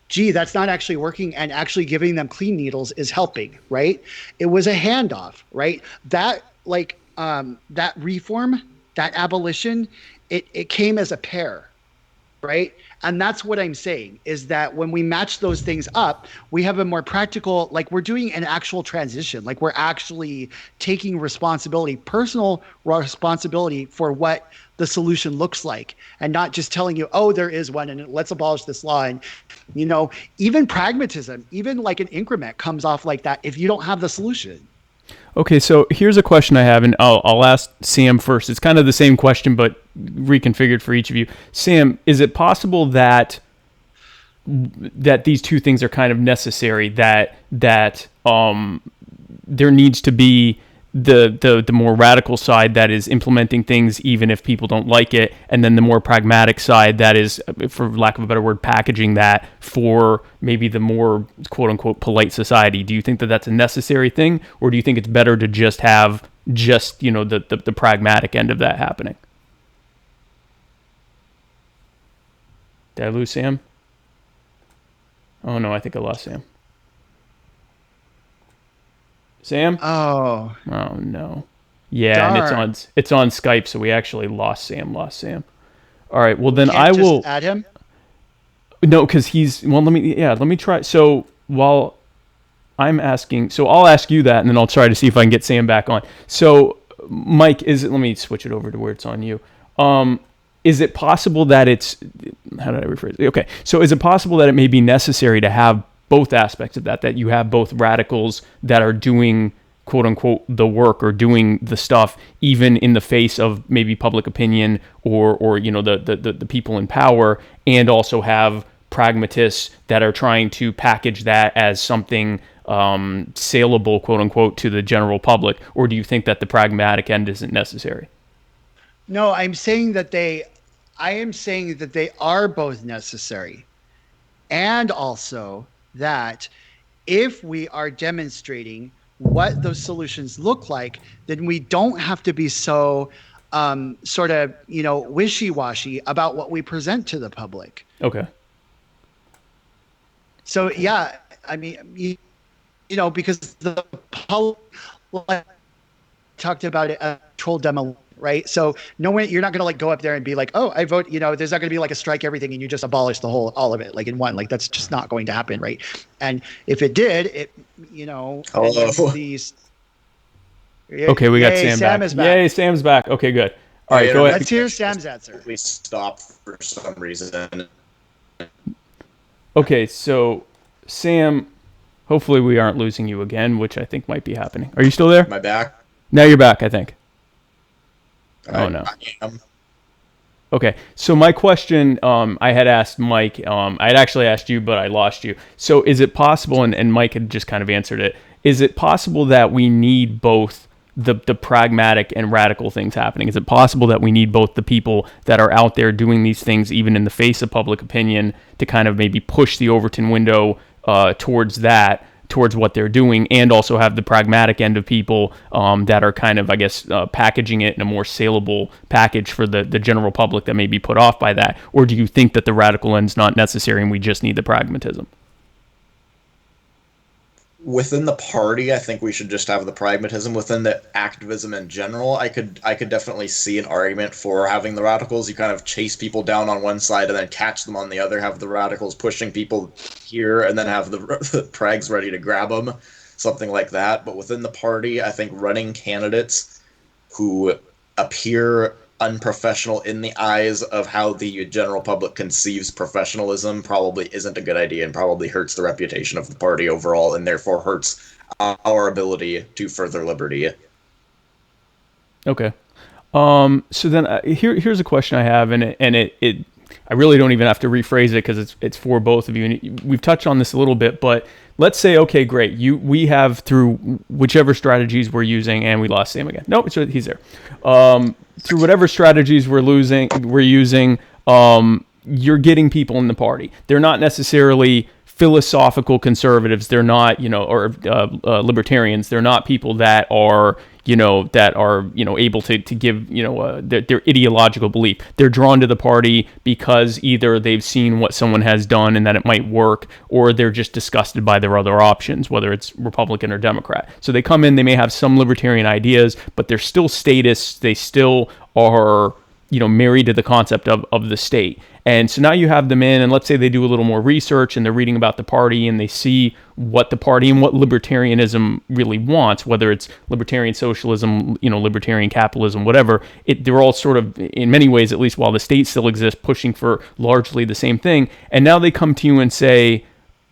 gee, that's not actually working, and actually giving them clean needles is helping, right? It was a handoff, right? That that reform, that abolition, it came as a pair, right? And that's what I'm saying, is that when we match those things up, we have a more practical, like we're doing an actual transition, like we're actually taking responsibility, personal responsibility for what the solution looks like, and not just telling you, oh, there is one and let's abolish this law. And, even pragmatism, even like an increment comes off like that if you don't have the solution. Okay, so here's a question I have, and I'll ask Sam first. It's kind of the same question, but reconfigured for each of you. Sam, is it possible that these two things are kind of necessary? That there needs to be the more radical side that is implementing things even if people don't like it, and then the more pragmatic side that is, for lack of a better word, packaging that for maybe the more quote unquote polite society. Do you think that that's a necessary thing, or do you think it's better to just have the pragmatic end of that happening? Did I lose Sam? Oh no, I think I lost Sam. Sam? Oh no. Yeah, darn. and it's on Skype, so we actually lost Sam. All right, well then Can't I just will add him. No, because let me try. So while I'm asking, so I'll ask you that, and then I'll try to see if I can get Sam back on. So Mike, let me switch it over to where it's on you. Is it possible that how did I rephrase it? Okay, so is it possible that it may be necessary to have both aspects of that you have both radicals that are doing quote unquote the work or doing the stuff even in the face of maybe public opinion or the people in power, and also have pragmatists that are trying to package that as something saleable quote unquote to the general public? Or do you think that the pragmatic end isn't necessary? No, I am saying that they are both necessary, and also that if we are demonstrating what those solutions look like, then we don't have to be so sort of, wishy-washy about what we present to the public. Okay. So, yeah, I mean, because the public talked about it as controlled demo, right? So you're not going to go up there and be like, oh, I vote, there's not going to be like a strike everything and you just abolish all of it, like in one, like that's just not going to happen. Right. And if it did, these. Okay. We got Sam back. Is back. Yay. Sam's back. Okay, good. All right. Go ahead. Let's hear Sam's answer. We stopped for some reason. Okay. So Sam, hopefully we aren't losing you again, which I think might be happening. Are you still there? Am I back? Now you're back, I think. Oh no. I am. Okay, so my question, I had asked Mike, I had actually asked you, but I lost you. So is it possible, and Mike had just kind of answered it, is it possible that we need both the pragmatic and radical things happening? Is it possible that we need both the people that are out there doing these things, even in the face of public opinion, to kind of maybe push the Overton window towards what they're doing, and also have the pragmatic end of people that are kind of, I guess, packaging it in a more saleable package for the general public that may be put off by that? Or do you think that the radical end's not necessary and we just need the pragmatism? Within the party, I think we should just have the pragmatism. Within the activism in general, I could definitely see an argument for having the radicals. You kind of chase people down on one side and then catch them on the other, have the radicals pushing people here, and then have the prags ready to grab them, something like that. But within the party, I think running candidates who appear unprofessional in the eyes of how the general public conceives professionalism probably isn't a good idea and probably hurts the reputation of the party overall and therefore hurts our ability to further liberty. Okay. So then here's a question I have, and it I really don't even have to rephrase it because it's for both of you. And we've touched on this a little bit, but let's say, okay, great. We have through whichever strategies we're using, and we lost Sam again. Nope, he's there. Through whatever strategies we're using, you're getting people in the party. They're not necessarily philosophical conservatives. They're not, or libertarians. They're not people that are, able to give, their ideological belief. They're drawn to the party because either they've seen what someone has done and that it might work, or they're just disgusted by their other options, whether it's Republican or Democrat. So they come in, they may have some libertarian ideas, but they're still statists. They still are, married to the concept of the state. And so now you have them in, and let's say they do a little more research and they're reading about the party and they see what the party and what libertarianism really wants, whether it's libertarian socialism, libertarian capitalism, whatever. They're all sort of, in many ways, at least while the state still exists, pushing for largely the same thing. And now they come to you and say,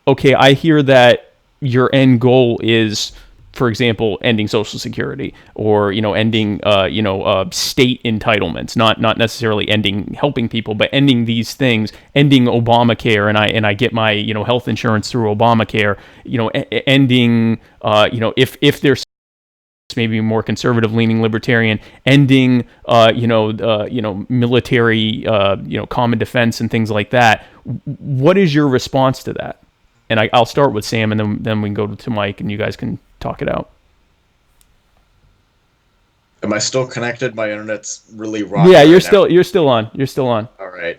okay, I hear that your end goal is, for example, ending Social Security, or ending state entitlements, not necessarily helping people, but ending these things, ending Obamacare, and I get my health insurance through Obamacare, ending if there's maybe more conservative leaning libertarian, ending military common defense and things like that. What is your response to that? And I'll start with Sam, and then we can go to Mike, and you guys can talk it out. Am I still connected? My internet's really rocky. Yeah, you're still on. You're still on. All right.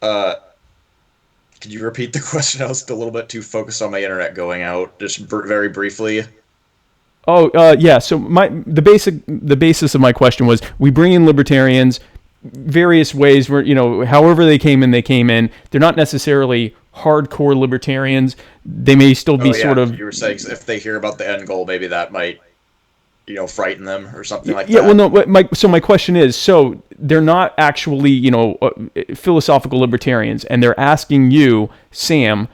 Could you repeat the question? I was a little bit too focused on my internet going out. Just very briefly. Oh, yeah. So the basis of my question was, we bring in libertarians various ways where, however they came in. They're not necessarily hardcore libertarians. They may still be sort of. You were saying if they hear about the end goal, maybe that might, frighten them or something like that. Yeah. Well, no. My question is, so they're not actually, philosophical libertarians, and they're asking you, Sam,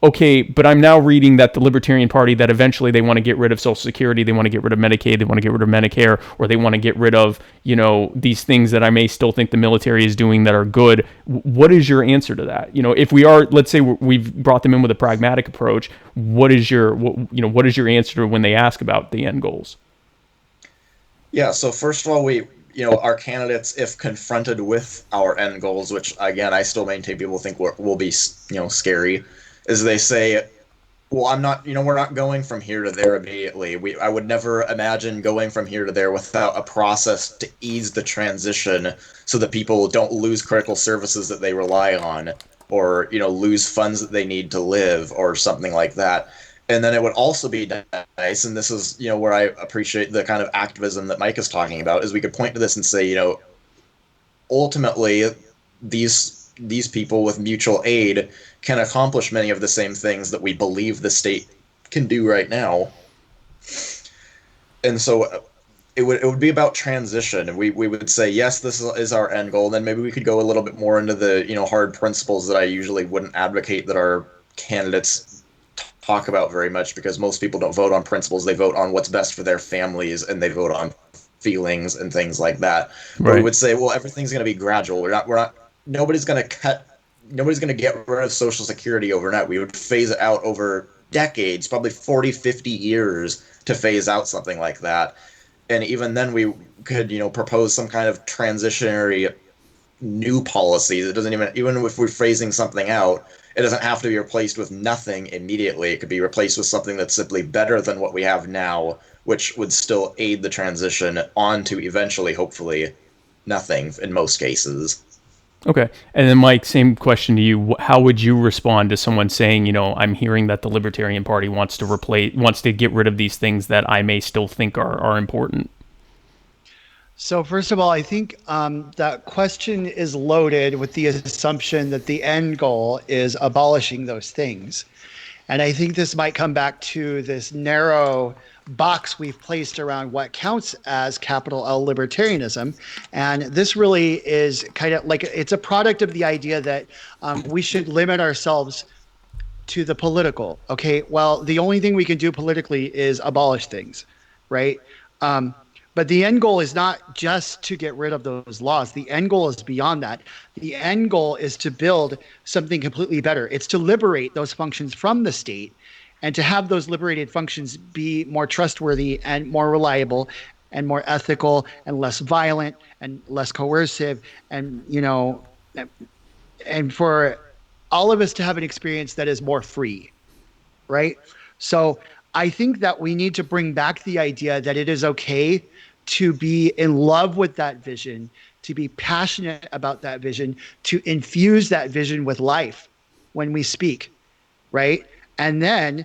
okay, but I'm now reading that the Libertarian Party, that eventually they want to get rid of Social Security, they want to get rid of Medicaid, they want to get rid of Medicare, or they want to get rid of, these things that I may still think the military is doing that are good. What is your answer to that? If we are, let's say we've brought them in with a pragmatic approach, what is your answer to when they ask about the end goals? Yeah, so first of all, our candidates, if confronted with our end goals, which again, I still maintain people think will be, scary, is they say, well, we're not going from here to there immediately. I would never imagine going from here to there without a process to ease the transition so that people don't lose critical services that they rely on, or, lose funds that they need to live or something like that. And then it would also be nice, and this is, where I appreciate the kind of activism that Mike is talking about, is we could point to this and say, ultimately, these people with mutual aid can accomplish many of the same things that we believe the state can do right now. And so it would be about transition. And we would say, yes, this is our end goal. And then maybe we could go a little bit more into the, hard principles that I usually wouldn't advocate that our candidates talk about very much, because most people don't vote on principles. They vote on what's best for their families, and they vote on feelings and things like that. Right. But we would say, well, everything's going to be gradual. Nobody's going to get rid of Social Security overnight. We would phase it out over decades, probably 40, 50 years to phase out something like that. And even then we could, propose some kind of transitionary new policy that doesn't even if we're phasing something out, it doesn't have to be replaced with nothing immediately. It could be replaced with something that's simply better than what we have now, which would still aid the transition on to eventually, hopefully, nothing in most cases. Okay. And then, Mike, same question to you. How would you respond to someone saying, I'm hearing that the Libertarian Party wants to get rid of these things that I may still think are important? So first of all, I think that question is loaded with the assumption that the end goal is abolishing those things. And I think this might come back to this narrow box we've placed around what counts as capital L libertarianism. And this really is kind of like, it's a product of the idea that we should limit ourselves to the political. Okay, well, the only thing we can do politically is abolish things, right? But the end goal is not just to get rid of those laws. The end goal is beyond that. The end goal is to build something completely better. It's to liberate those functions from the state and to have those liberated functions be more trustworthy and more reliable and more ethical and less violent and less coercive, and and for all of us to have an experience that is more free, right? So I think that we need to bring back the idea that it is okay to be in love with that vision, to be passionate about that vision, to infuse that vision with life when we speak, right? And then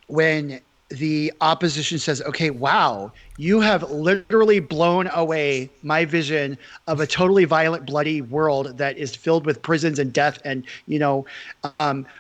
when the opposition says, okay, wow, you have literally blown away my vision of a totally violent, bloody world that is filled with prisons and death and,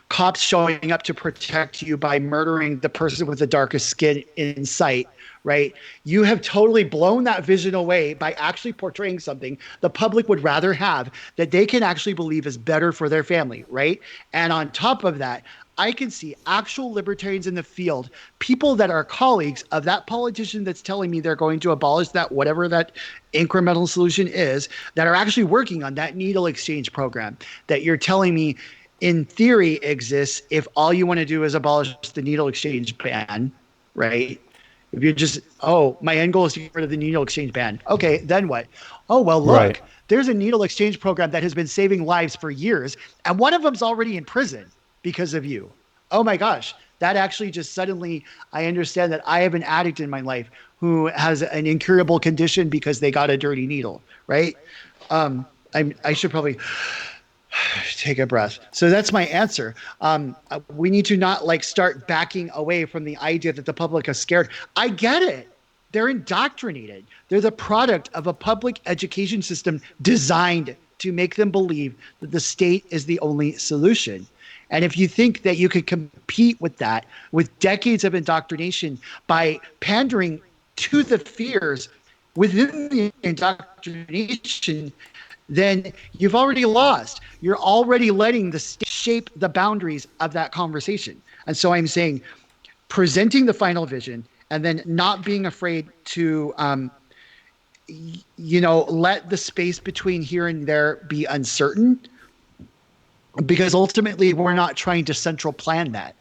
cops showing up to protect you by murdering the person with the darkest skin in sight, right? You have totally blown that vision away by actually portraying something the public would rather have, that they can actually believe is better for their family, right? And on top of that, I can see actual libertarians in the field, people that are colleagues of that politician that's telling me they're going to abolish that, whatever that incremental solution is, that are actually working on that needle exchange program that you're telling me in theory exists if all you want to do is abolish the needle exchange ban, right? If you're just, my end goal is to get rid of the needle exchange ban. Okay, then what? Oh, well, look, Right. There's a needle exchange program that has been saving lives for years, and one of them's already in prison because of you. Oh my gosh, that actually just suddenly, I understand that I have an addict in my life who has an incurable condition because they got a dirty needle, right? I should probably take a breath. So that's my answer. We need to not start backing away from the idea that the public is scared. I get it. They're indoctrinated. They're the product of a public education system designed to make them believe that the state is the only solution. And if you think that you could compete with that, with decades of indoctrination, by pandering to the fears within the indoctrination, then you've already lost. You're already letting the state shape the boundaries of that conversation. And so I'm saying presenting the final vision and then not being afraid to, let the space between here and there be uncertain, because ultimately we're not trying to central plan that.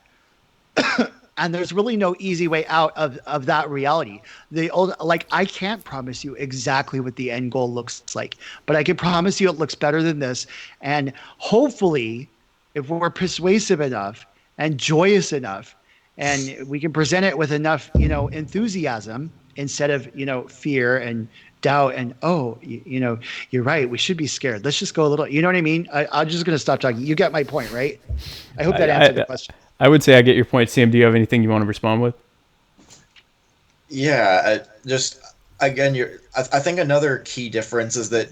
And there's really no easy way out of that reality. I can't promise you exactly what the end goal looks like, but I can promise you it looks better than this. And hopefully, if we're persuasive enough and joyous enough, and we can present it with enough, enthusiasm instead of, fear and doubt and, you're right, we should be scared. Let's just go a little, you know what I mean? I'm just going to stop talking. You get my point, right? I hope that answered the question. I would say I get your point. Sam, do you have anything you want to respond with? Yeah, I think another key difference is that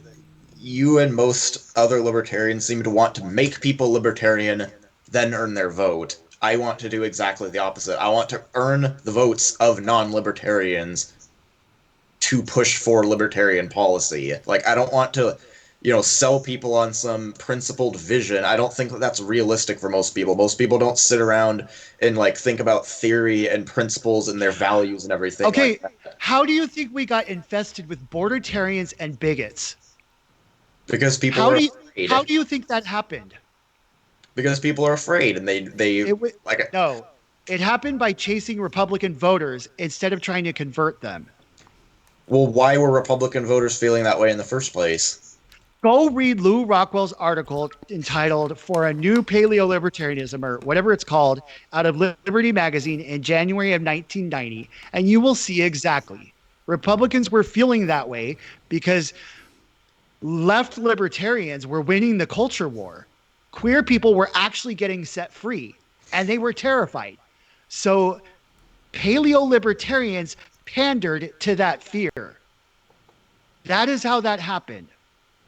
you and most other libertarians seem to want to make people libertarian, then earn their vote. I want to do exactly the opposite. I want to earn the votes of non-libertarians to push for libertarian policy. I don't want to, sell people on some principled vision. I don't think that's realistic for most people. Most people don't sit around and think about theory and principles and their values and everything. Okay, how do you think we got infested with bordertarians and bigots? Because people are afraid. How do you think that happened? Because people are afraid, and No, it happened by chasing Republican voters instead of trying to convert them. Well, why were Republican voters feeling that way in the first place? Go read Lou Rockwell's article entitled "For a New Paleo-Libertarianism," or whatever it's called, out of Liberty Magazine in January of 1990, and you will see exactly. Republicans were feeling that way because left libertarians were winning the culture war. Queer people were actually getting set free, and they were terrified. So paleo-libertarians pandered to that fear. That is how that happened.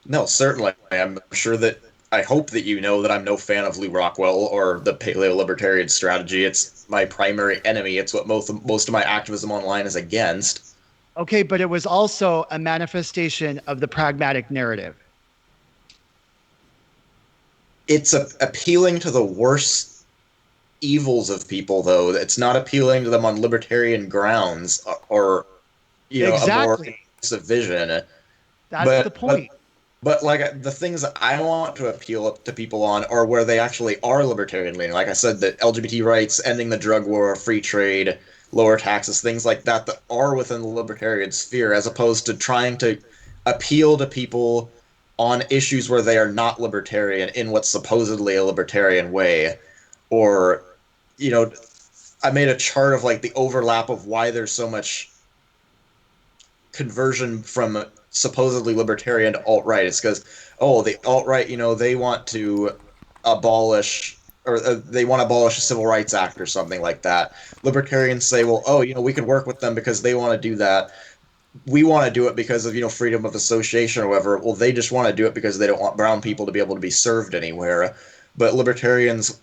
No, certainly. I'm sure that I hope that you know that I'm no fan of Lew Rockwell or the paleo-libertarian strategy. It's my primary enemy. It's what most of my activism online is against. Okay, but it was also a manifestation of the pragmatic narrative. It's appealing to the worst evils of people, though. It's not appealing to them on libertarian grounds or a more Exactly. inclusive vision. That's the But point. like the things that I want to appeal to people on are where they actually are libertarian leaning. Like I said, that LGBT rights, ending the drug war, free trade, lower taxes, things like that that are within the libertarian sphere, as opposed to trying to appeal to people on issues where they are not libertarian in what's supposedly a libertarian way. Or, you know, I made a chart of like the overlap of why there's so much conversion from supposedly libertarian to alt-right. It's because, oh, the alt-right, they want to abolish, or they want to abolish the Civil Rights Act or something like that. Libertarians say, well, oh, we could work with them because they want to do that. We want to do it because of, freedom of association or whatever. Well, they just want to do it because they don't want brown people to be able to be served anywhere. But libertarians,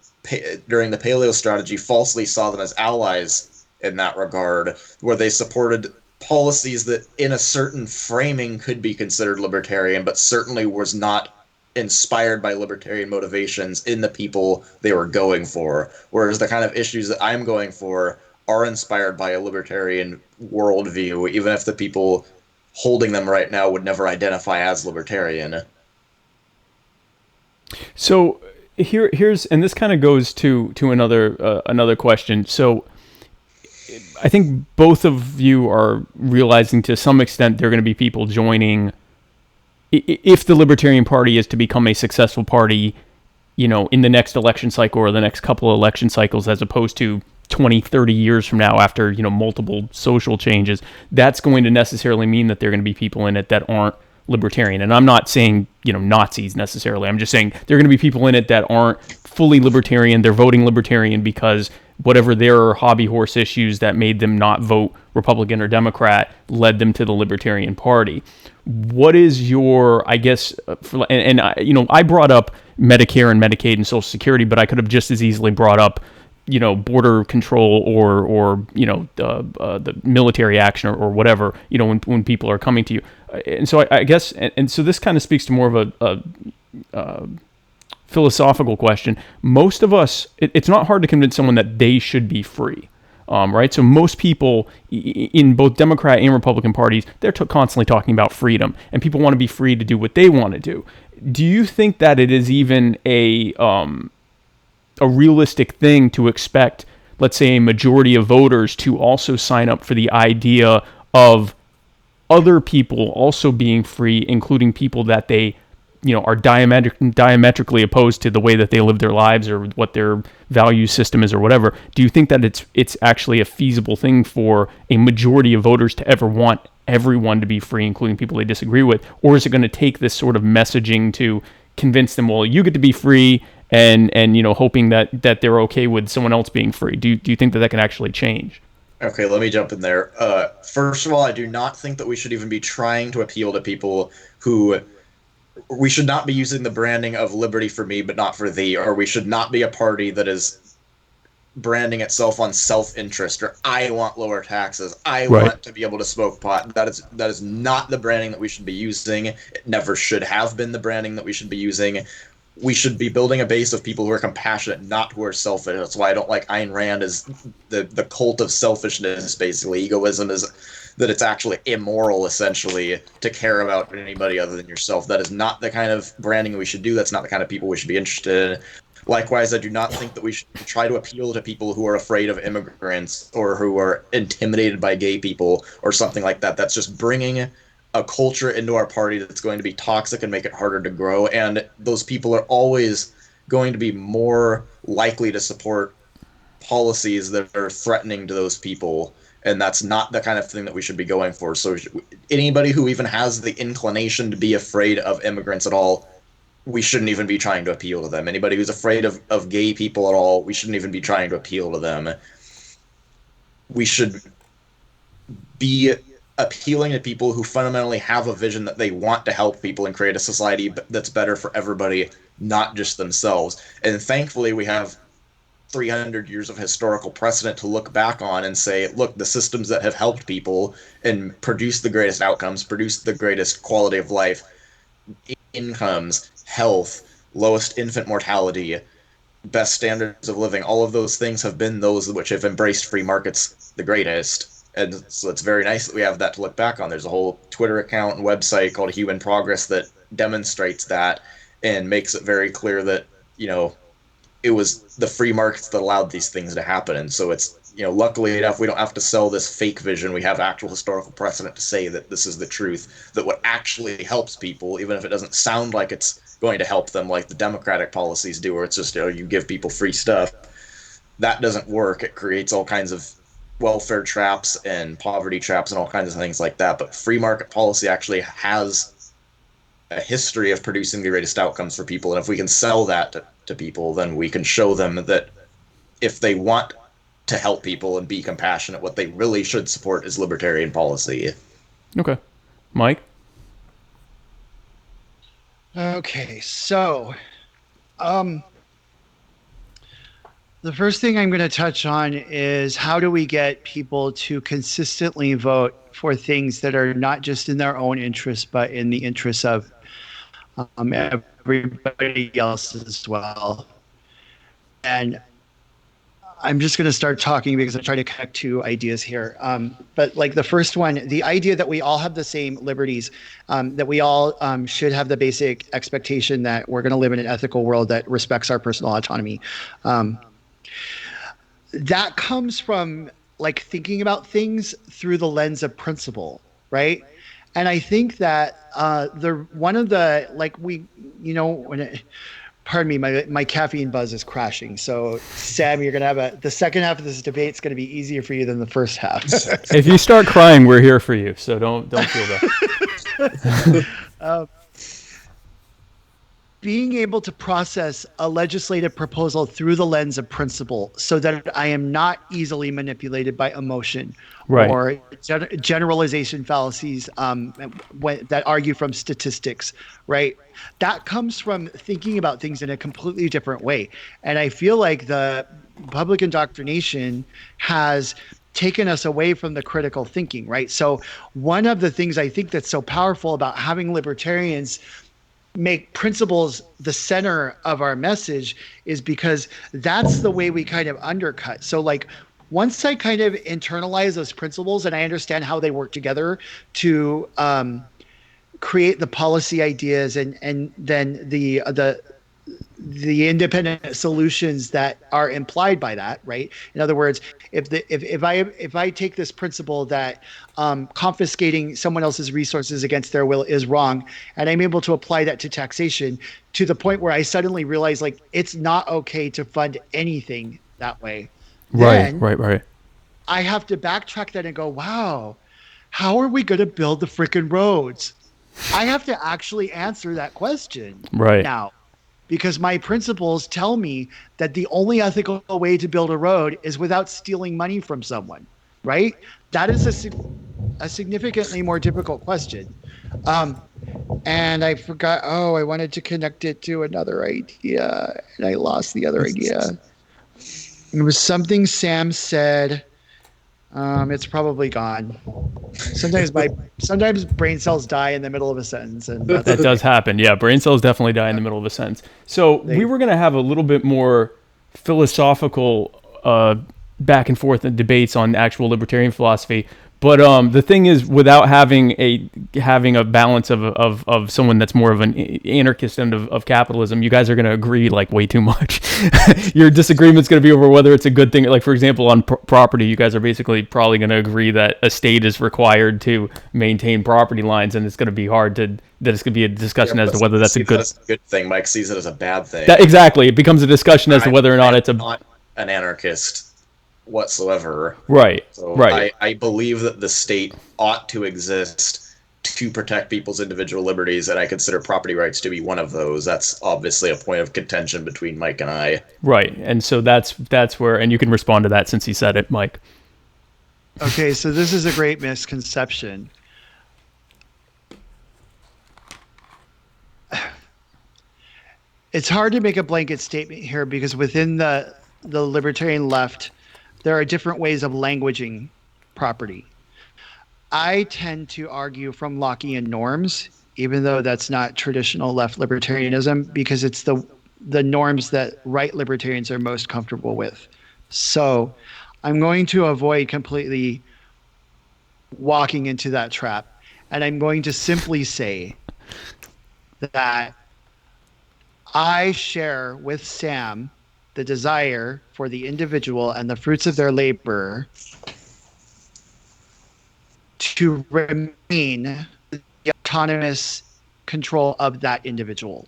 during the paleo strategy, falsely saw them as allies in that regard, where they supported policies that in a certain framing could be considered libertarian, but certainly was not inspired by libertarian motivations in the people they were going for. Whereas the kind of issues that I'm going for are inspired by a libertarian worldview, even if the people holding them right now would never identify as libertarian. So here's, and this kind of goes to another question. So I think both of you are realizing to some extent there are going to be people joining if the Libertarian Party is to become a successful party, in the next election cycle or the next couple of election cycles, as opposed to 20, 30 years from now after, multiple social changes. That's going to necessarily mean that there are going to be people in it that aren't libertarian. And I'm not saying, Nazis necessarily. I'm just saying there are going to be people in it that aren't fully libertarian. They're voting libertarian because whatever their hobby horse issues that made them not vote Republican or Democrat led them to the Libertarian Party. What is your, I guess, I brought up Medicare and Medicaid and Social Security, but I could have just as easily brought up, border control or the military action or whatever, when people are coming to you. And so I guess, and so this kind of speaks to more of a philosophical question. Most of us, it's not hard to convince someone that they should be free, right? So most people in both Democrat and Republican parties, they're constantly talking about freedom, and people want to be free to do what they want to do. Do you think that it is even a realistic thing to expect, let's say, a majority of voters to also sign up for the idea of other people also being free, including people that they are diametrically opposed to the way that they live their lives or what their value system is or whatever? Do you think that it's actually a feasible thing for a majority of voters to ever want everyone to be free, including people they disagree with? Or is it going to take this sort of messaging to convince them, well, you get to be free, and hoping that they're okay with someone else being free? Do you think that can actually change? Okay, let me jump in there. First of all, I do not think that we should even be trying to appeal to people who... We should not be using the branding of liberty for me, but not for thee, or we should not be a party that is branding itself on self-interest, or I want lower taxes, I want to be able to smoke pot. That is not the branding that we should be using. It never should have been the branding that we should be using. We should be building a base of people who are compassionate, not who are selfish. That's why I don't like Ayn Rand as the cult of selfishness, basically. Egoism is that it's actually immoral, essentially, to care about anybody other than yourself. That is not the kind of branding we should do. That's not the kind of people we should be interested in. Likewise, I do not think that we should try to appeal to people who are afraid of immigrants or who are intimidated by gay people or something like that. That's just bringing a culture into our party that's going to be toxic and make it harder to grow. And those people are always going to be more likely to support policies that are threatening to those people. And that's not the kind of thing that we should be going for. So anybody who even has the inclination to be afraid of immigrants at all, we shouldn't even be trying to appeal to them. Anybody who's afraid of gay people at all, we shouldn't even be trying to appeal to them. We should be appealing to people who fundamentally have a vision that they want to help people and create a society that's better for everybody, not just themselves. And thankfully, we have 300 years of historical precedent to look back on and say, look, the systems that have helped people and produced the greatest outcomes, produced the greatest quality of life, incomes, health, lowest infant mortality, best standards of living, all of those things have been those which have embraced free markets the greatest. And so it's very nice that we have that to look back on. There's a whole Twitter account and website called Human Progress that demonstrates that and makes it very clear that, it was the free markets that allowed these things to happen. And so it's, luckily enough, we don't have to sell this fake vision. We have actual historical precedent to say that this is the truth, that what actually helps people, even if it doesn't sound like it's going to help them like the democratic policies do, where it's just, you give people free stuff. That doesn't work. It creates all kinds of welfare traps and poverty traps and all kinds of things like that. But free market policy actually has a history of producing the greatest outcomes for people. And if we can sell that to people, then we can show them that if they want to help people and be compassionate, what they really should support is libertarian policy. Okay. Mike? Okay, so the first thing I'm going to touch on is how do we get people to consistently vote for things that are not just in their own interest, but in the interests of everybody else as well. And I'm just going to start talking because I'm trying to connect two ideas here. But like the first one, the idea that we all have the same liberties, that we all should have the basic expectation that we're going to live in an ethical world that respects our personal autonomy. That comes from like thinking about things through the lens of principle, right? And I think that pardon me, my caffeine buzz is crashing. So Sam, you're going to have the second half of this debate is going to be easier for you than the first half. If you start crying, we're here for you. So don't feel bad. Being able to process a legislative proposal through the lens of principle so that I am not easily manipulated by emotion, right, or generalization fallacies that argue from statistics, right? That comes from thinking about things in a completely different way. And I feel like the public indoctrination has taken us away from the critical thinking, right? So one of the things I think that's so powerful about having libertarians make principles the center of our message is because that's the way we kind of undercut. So like once I kind of internalize those principles and I understand how they work together to create the policy ideas and then the independent solutions that are implied by that, right? In other words, if I take this principle that confiscating someone else's resources against their will is wrong, and I'm able to apply that to taxation to the point where I suddenly realize like it's not okay to fund anything that way. Right. I have to backtrack that and go, wow, how are we going to build the freaking roads? I have to actually answer that question now. Because my principles tell me that the only ethical way to build a road is without stealing money from someone, right? That is a significantly more difficult question. And I forgot, I wanted to connect it to another idea, and I lost the other idea. It was something Sam said. It's probably gone. Sometimes brain cells die in the middle of a sentence, and that does happen. Yeah, brain cells definitely die in the middle of a sentence. So we were going to have a little bit more philosophical back and forth and debates on actual libertarian philosophy. But the thing is, without having a balance of someone that's more of an anarchist end of capitalism, you guys are going to agree like way too much. Your disagreement's going to be over whether it's a good thing. Like for example, on property, you guys are basically probably going to agree that a state is required to maintain property lines, and it's going to be hard that it's going to be a discussion as to whether that's a good thing. Mike sees it as a bad thing. Exactly, it becomes a discussion as to whether or not it's not an anarchist whatsoever. Right. So right. I believe that the state ought to exist to protect people's individual liberties, and I consider property rights to be one of those. That's obviously a point of contention between Mike and I. Right. And so that's where, and you can respond to that since he said it, Mike. Okay, so this is a great misconception. It's hard to make a blanket statement here because within the libertarian left, there are different ways of languaging property. I tend to argue from Lockean norms, even though that's not traditional left libertarianism, because it's the norms that right libertarians are most comfortable with. So I'm going to avoid completely walking into that trap. And I'm going to simply say that I share with Sam the desire for the individual and the fruits of their labor to remain the autonomous control of that individual.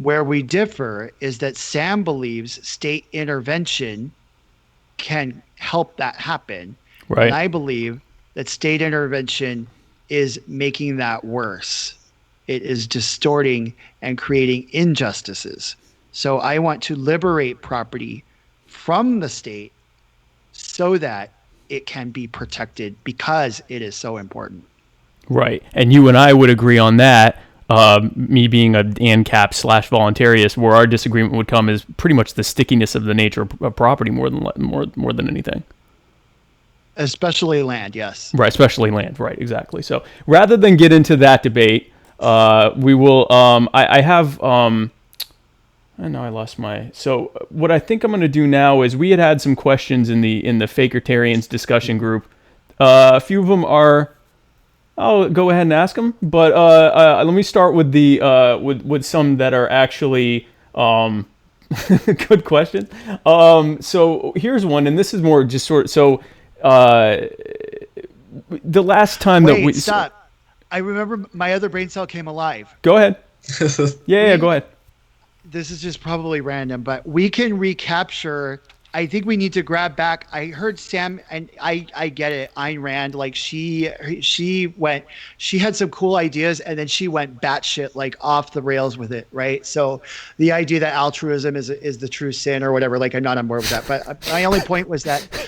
Where we differ is that Sam believes state intervention can help that happen. Right. And I believe that state intervention is making that worse. It is distorting and creating injustices. So I want to liberate property from the state so that it can be protected because it is so important. Right. And you and I would agree on that. Me being a ANCAP / voluntarist, where our disagreement would come is pretty much the stickiness of the nature of property more than anything. Especially land, yes. Right, especially land. Right, exactly. So rather than get into that debate, we will. I have. I know I lost my. So what I think I'm going to do now is we had some questions in the Fakertarians discussion group. A few of them are. I'll go ahead and ask them, but let me start with the with some that are actually good question. So here's one, and this is more just sort. So the last time that we stop. I remember my other brain cell came alive. Go ahead. Yeah, go ahead. This is just probably random, but we can recapture. I think we need to grab back. I heard Sam, and I get it. Ayn Rand, like she had some cool ideas, and then she went batshit like off the rails with it, right? So the idea that altruism is the true sin or whatever, like I'm not on board with that. But my only point was that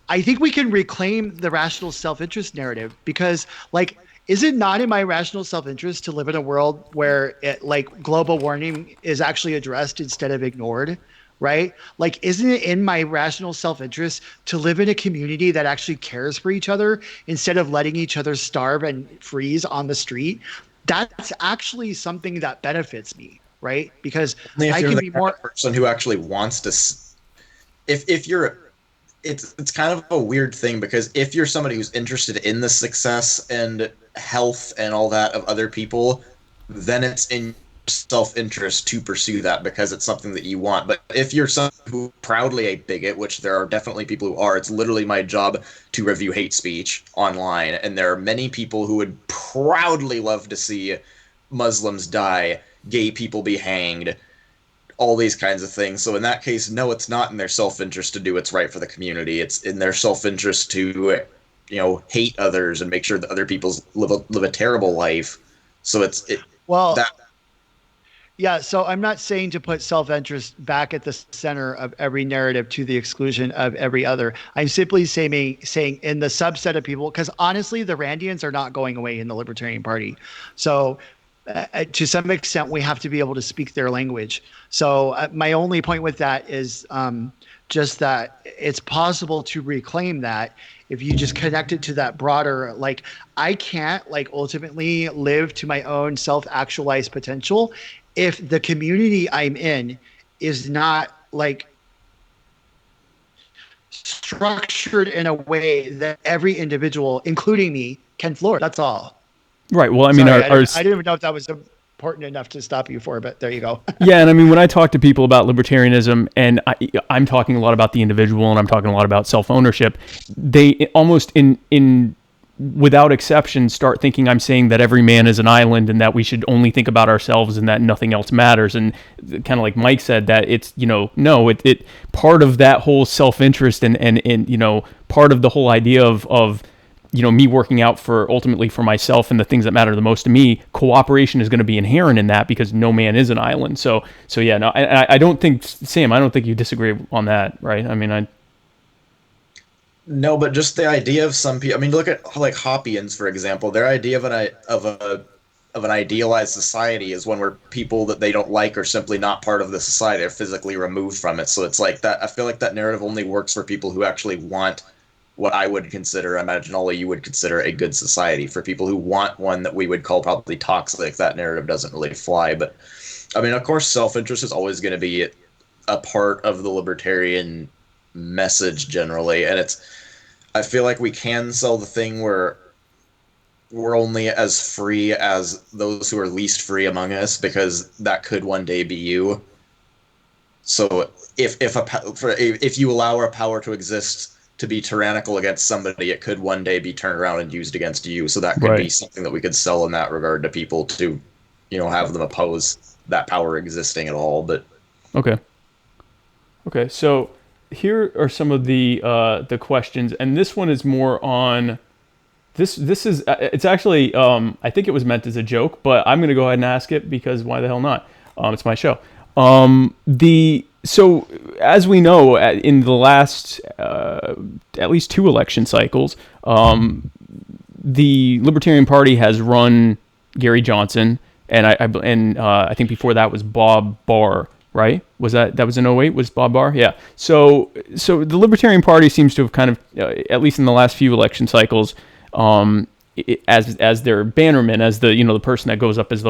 I think we can reclaim the rational self-interest narrative because, like, is it not in my rational self-interest to live in a world where global warming is actually addressed instead of ignored? Right? Like, isn't it in my rational self-interest to live in a community that actually cares for each other instead of letting each other starve and freeze on the street? That's actually something that benefits me, right? Because I can be more person who actually wants to. If you're, it's kind of a weird thing because if you're somebody who's interested in the success and health and all that of other people, then it's in self-interest to pursue that because it's something that you want. But if you're someone who proudly a bigot, which there are definitely people who are, it's literally my job to review hate speech online, and there are many people who would proudly love to see Muslims die, gay people be hanged, all these kinds of things. So in that case, no, it's not in their self-interest to do what's right for the community. It's in their self-interest to, hate others and make sure that other people live a terrible life. So yeah, so I'm not saying to put self-interest back at the center of every narrative to the exclusion of every other. I'm simply saying in the subset of people, because honestly, the Randians are not going away in the Libertarian Party. So to some extent, we have to be able to speak their language. So my only point with that is just that it's possible to reclaim that if you just connect it to that broader, like, I can't ultimately live to my own self-actualized potential if the community I'm in is not structured in a way that every individual, including me, can flourish. That's all. Right. Well, I mean, I didn't even know if that was important enough to stop you for, but there you go. Yeah, and I mean, when I talk to people about libertarianism, and I'm talking a lot about the individual, and I'm talking a lot about self-ownership, they almost without exception, start thinking I'm saying that every man is an island and that we should only think about ourselves and that nothing else matters. And kind of like Mike said, that it's, no, it part of that whole self-interest and part of the whole idea of me working out ultimately for myself and the things that matter the most to me, cooperation is going to be inherent in that because no man is an island. So yeah, no, I don't think, Sam, I don't think you disagree on that, right? I mean, No, but just the idea of some people. I mean, look at like Hoppians, for example. Their idea of of an idealized society is one where people that they don't like are simply not part of the society. They're physically removed from it. So it's like that. I feel like that narrative only works for people who actually want what I would consider, I imagine all of you would consider, a good society. For people who want one that we would call probably toxic, that narrative doesn't really fly. But I mean, of course, self-interest is always going to be a part of the libertarian message generally. And I feel like we can sell the thing where we're only as free as those who are least free among us, because that could one day be you. So if you allow our power to exist to be tyrannical against somebody, it could one day be turned around and used against you. So that could be something that we could sell in that regard to people to, have them oppose that power existing at all. But okay. So here are some of the questions, and this one is more on. This is it's actually I think it was meant as a joke, but I'm gonna go ahead and ask it because why the hell not? It's my show. So as we know, in the last at least 2 election cycles, the Libertarian Party has run Gary Johnson, and I think before that was Bob Barr. Right? Was that was in 08? Was Bob Barr? Yeah. So the Libertarian Party seems to have kind of, at least in the last few election cycles, as their bannerman, as the person that goes up as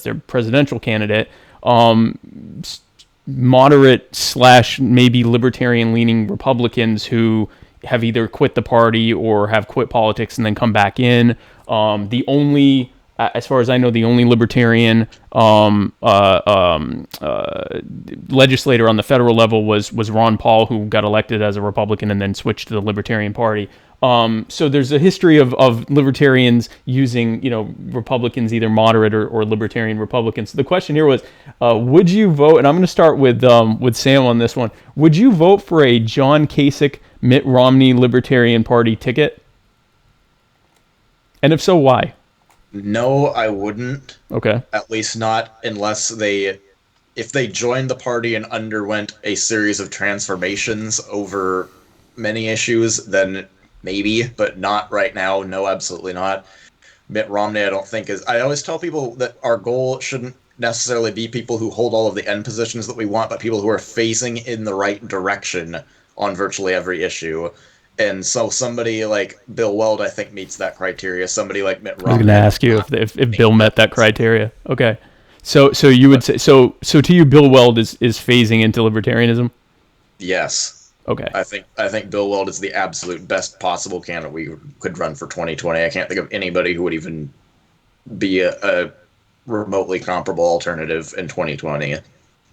their presidential candidate, moderate / maybe libertarian leaning Republicans who have either quit the party or have quit politics and then come back in. The only, as far as I know, the only libertarian legislator on the federal level was Ron Paul, who got elected as a Republican and then switched to the Libertarian Party. So there's a history of libertarians using, Republicans, either moderate or libertarian Republicans. So the question here was, would you vote? And I'm going to start with Sam on this one. Would you vote for a John Kasich, Mitt Romney Libertarian Party ticket? And if so, why? No, I wouldn't. Okay. At least not unless if they joined the party and underwent a series of transformations over many issues, then maybe, but not right now. No, absolutely not. Mitt Romney, I don't think is. I always tell people that our goal shouldn't necessarily be people who hold all of the end positions that we want, but people who are phasing in the right direction on virtually every issue. And so somebody like Bill Weld, I think, meets that criteria. Somebody like Mitt Romney. I was going to ask you if Bill met that criteria. Okay. So you would say, so to you, Bill Weld is phasing into libertarianism? Yes. Okay. I think Bill Weld is the absolute best possible candidate we could run for 2020. I can't think of anybody who would even be a remotely comparable alternative in 2020.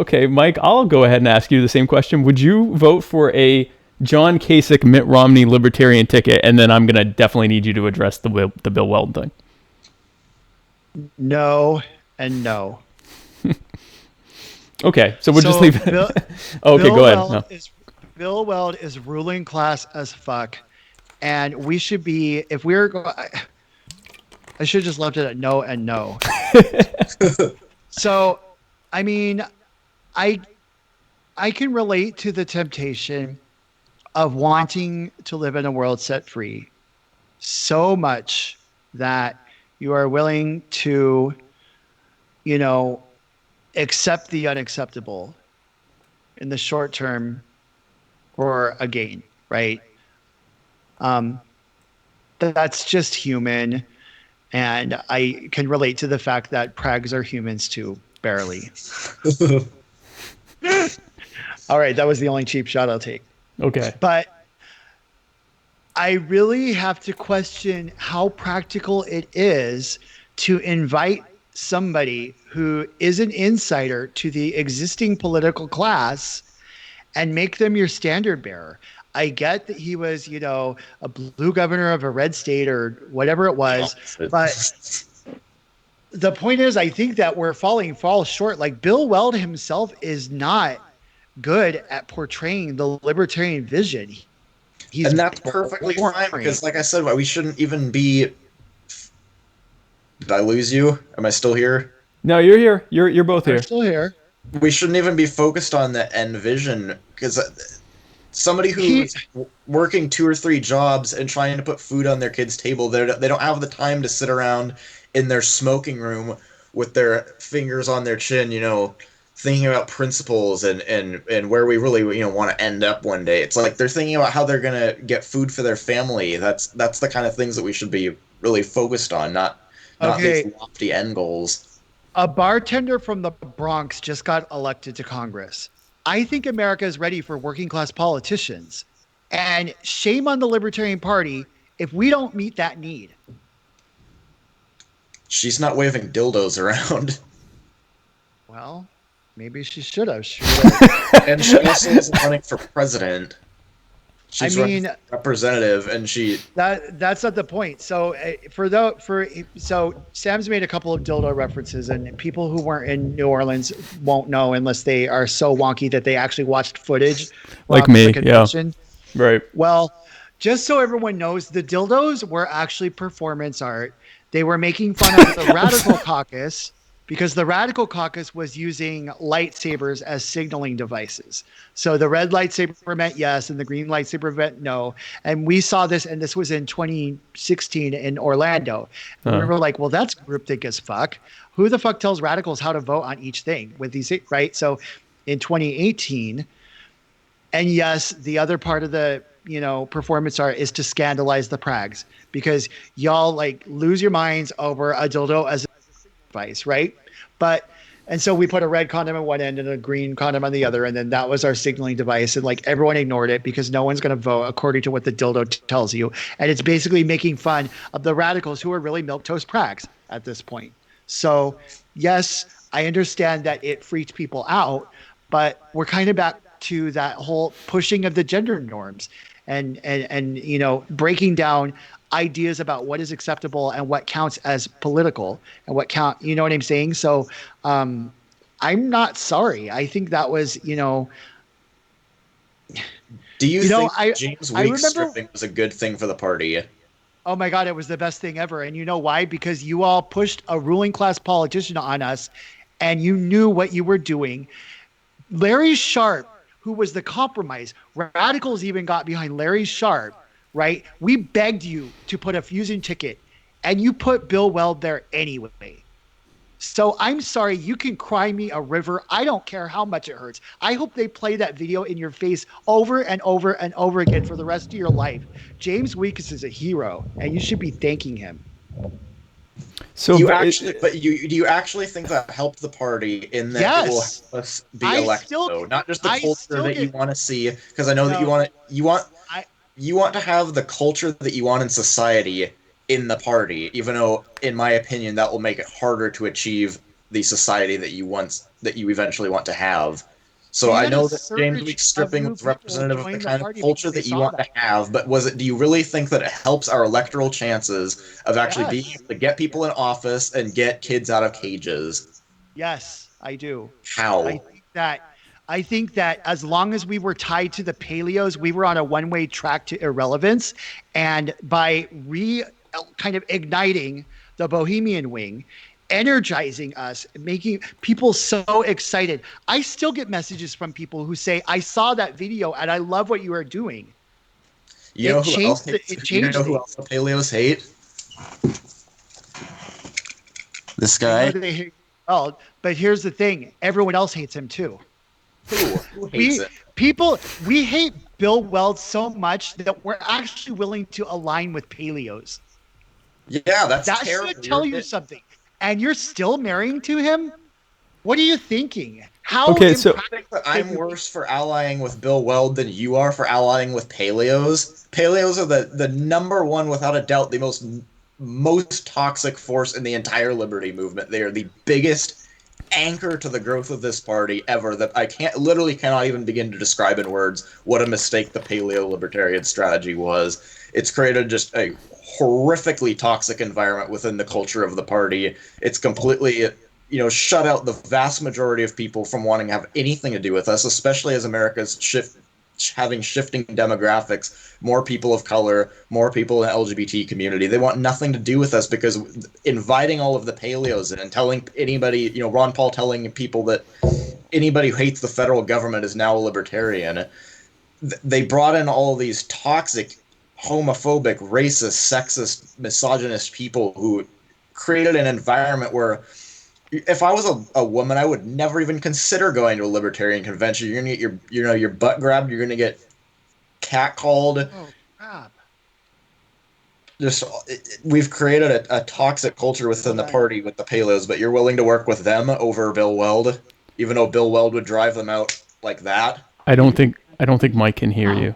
Okay, Mike, I'll go ahead and ask you the same question. Would you vote for a John Kasich, Mitt Romney Libertarian ticket? And then I'm going to definitely need you to address the Bill Weld thing. No and no. Okay, so we'll just leave it. Okay, Bill go ahead. No. Bill Weld is ruling class as fuck, and we should be, if we're I should have just left it at no and no. So, I mean, I can relate to the temptation of wanting to live in a world set free so much that you are willing to, accept the unacceptable in the short term for a gain, right? That's just human. And I can relate to the fact that prags are humans too, barely. All right, that was the only cheap shot I'll take. Okay. But I really have to question how practical it is to invite somebody who is an insider to the existing political class and make them your standard bearer. I get that he was, a blue governor of a red state or whatever it was, but the point is, I think that we're falling short. Like Bill Weld himself is not good at portraying the libertarian vision. And that's perfectly fine because, like I said, we shouldn't even be. Did I lose you? Am I still here? No, you're here. You're both here. I'm still here. We shouldn't even be focused on the end vision because Somebody who's working 2 or 3 jobs and trying to put food on their kid's table, they don't have the time to sit around in their smoking room with their fingers on their chin, thinking about principles and where we really, want to end up one day. It's like they're thinking about how they're going to get food for their family. That's the kind of things that we should be really focused on, not these lofty end goals. A bartender from the Bronx just got elected to Congress. I think America is ready for working class politicians. And shame on the Libertarian Party if we don't meet that need. She's not waving dildos around. Well, maybe she should have. And she also isn't running for president. She's running for representative, and that's not the point. So so Sam's made a couple of dildo references, and people who weren't in New Orleans won't know unless they are so wonky that they actually watched footage. Like me, yeah. Right. Well, just so everyone knows, the dildos were actually performance art. They were making fun of the Radical Caucus because the Radical Caucus was using lightsabers as signaling devices. So the red lightsaber meant yes, and the green lightsaber meant no. And we saw this, and this was in 2016 in Orlando. And we were like, well, that's groupthink as fuck. Who the fuck tells radicals how to vote on each thing with these, right? So in 2018, and yes, the other part of the performance art is to scandalize the prags because y'all like lose your minds over a dildo as a device, right? And so we put a red condom at one end and a green condom on the other, and then that was our signaling device, and like everyone ignored it because no one's going to vote according to what the dildo tells you, and it's basically making fun of the radicals who are really milquetoast prags at this point. So yes, I understand that it freaked people out, but we're kind of back to that whole pushing of the gender norms and breaking down ideas about what is acceptable and what counts as political and what you know what I'm saying? So I'm not sorry. I think that was, Do you think James Weeks stripping was a good thing for the party? Oh my God, it was the best thing ever. And you know why? Because you all pushed a ruling class politician on us and you knew what you were doing. Larry Sharp, who was the compromise, radicals even got behind Larry Sharp, right? We begged you to put a fusion ticket and you put Bill Weld there anyway. So I'm sorry, you can cry me a river. I don't care how much it hurts. I hope they play that video in your face over and over and over again for the rest of your life. James Weeks is a hero and you should be thanking him. So do you actually think that helped the party in that it will help us be elected, though? Not just the culture that you want to see, because I know that you want to have the culture that you want in society in the party, even though, in my opinion, that will make it harder to achieve the society that you eventually want to have. So I know that James Weeks stripping was representative of the kind of culture that you want to have, but do you really think that it helps our electoral chances of actually being able to get people in office and get kids out of cages? Yes, I do. How? I think that as long as we were tied to the paleos, we were on a one-way track to irrelevance. And by kind of igniting the Bohemian wing, energizing us, making people so excited. I still get messages from people who say, I saw that video and I love what you are doing. You know who else the paleos hate? This guy. But here's the thing. Everyone else hates him too. Who hates it? We hate Bill Weld so much that we're actually willing to align with paleos. Yeah, that should tell you something. And you're still marrying to him? What are you thinking? I think that I'm worse for allying with Bill Weld than you are for allying with paleos. Paleos are the number one, without a doubt, the most toxic force in the entire liberty movement. They are the biggest anchor to the growth of this party ever, that I cannot even begin to describe in words what a mistake the paleo libertarian strategy was. It's created just a horrifically toxic environment within the culture of the party. It's completely, shut out the vast majority of people from wanting to have anything to do with us, especially as America's having shifting demographics, more people of color, more people in the LGBT community. They want nothing to do with us because inviting all of the paleos in and telling anybody, Ron Paul telling people that anybody who hates the federal government is now a libertarian. they brought in all these toxic, homophobic, racist, sexist, misogynist people who created an environment where if I was a woman, I would never even consider going to a libertarian convention. You're gonna get your butt grabbed. You're gonna get catcalled. Oh crap! Just we've created a toxic culture within the party with the Paleos, but you're willing to work with them over Bill Weld, even though Bill Weld would drive them out like that. I don't think Mike can hear you.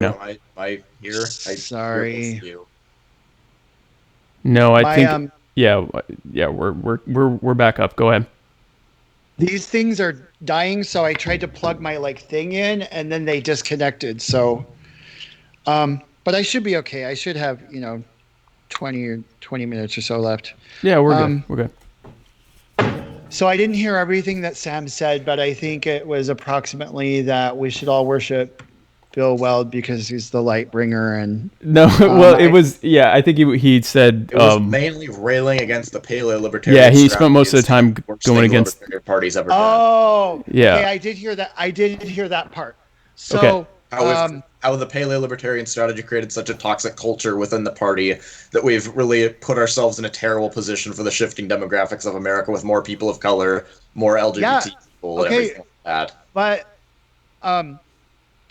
No. I hear. Sorry. You. No, I think. Yeah. We're back up. Go ahead. These things are dying, so I tried to plug my thing in, and then they disconnected. So, but I should be okay. I should have 20 minutes or so left. Yeah, we're good. We're good. So I didn't hear everything that Sam said, but I think it was approximately that we should all worship Bill Weld because he's the light bringer. And no, well, it was I think he said it was mainly railing against the paleo libertarian. Yeah, he spent most of the time going against parties ever. Oh, yeah. Okay, I did hear that. I did hear that part. So how the paleo libertarian strategy created such a toxic culture within the party that we've really put ourselves in a terrible position for the shifting demographics of America with more people of color, more LGBT people, everything like that. But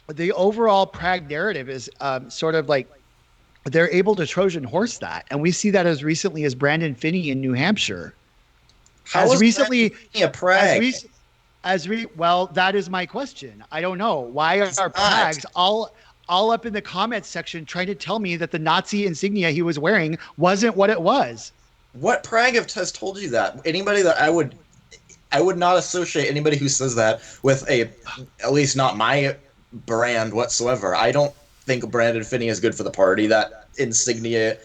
the overall Prague narrative is sort of like they're able to Trojan horse that. And we see that as recently as Brandon Finney in New Hampshire. How is recently a Prague? Well, that is my question. I don't know. Why are Prags all up in the comments section trying to tell me that the Nazi insignia he was wearing wasn't what it was? What Prague has told you that? Anybody that I would not associate anybody who says that with at least not my brand whatsoever. I don't think Brandon Finney is good for the party. That insignia,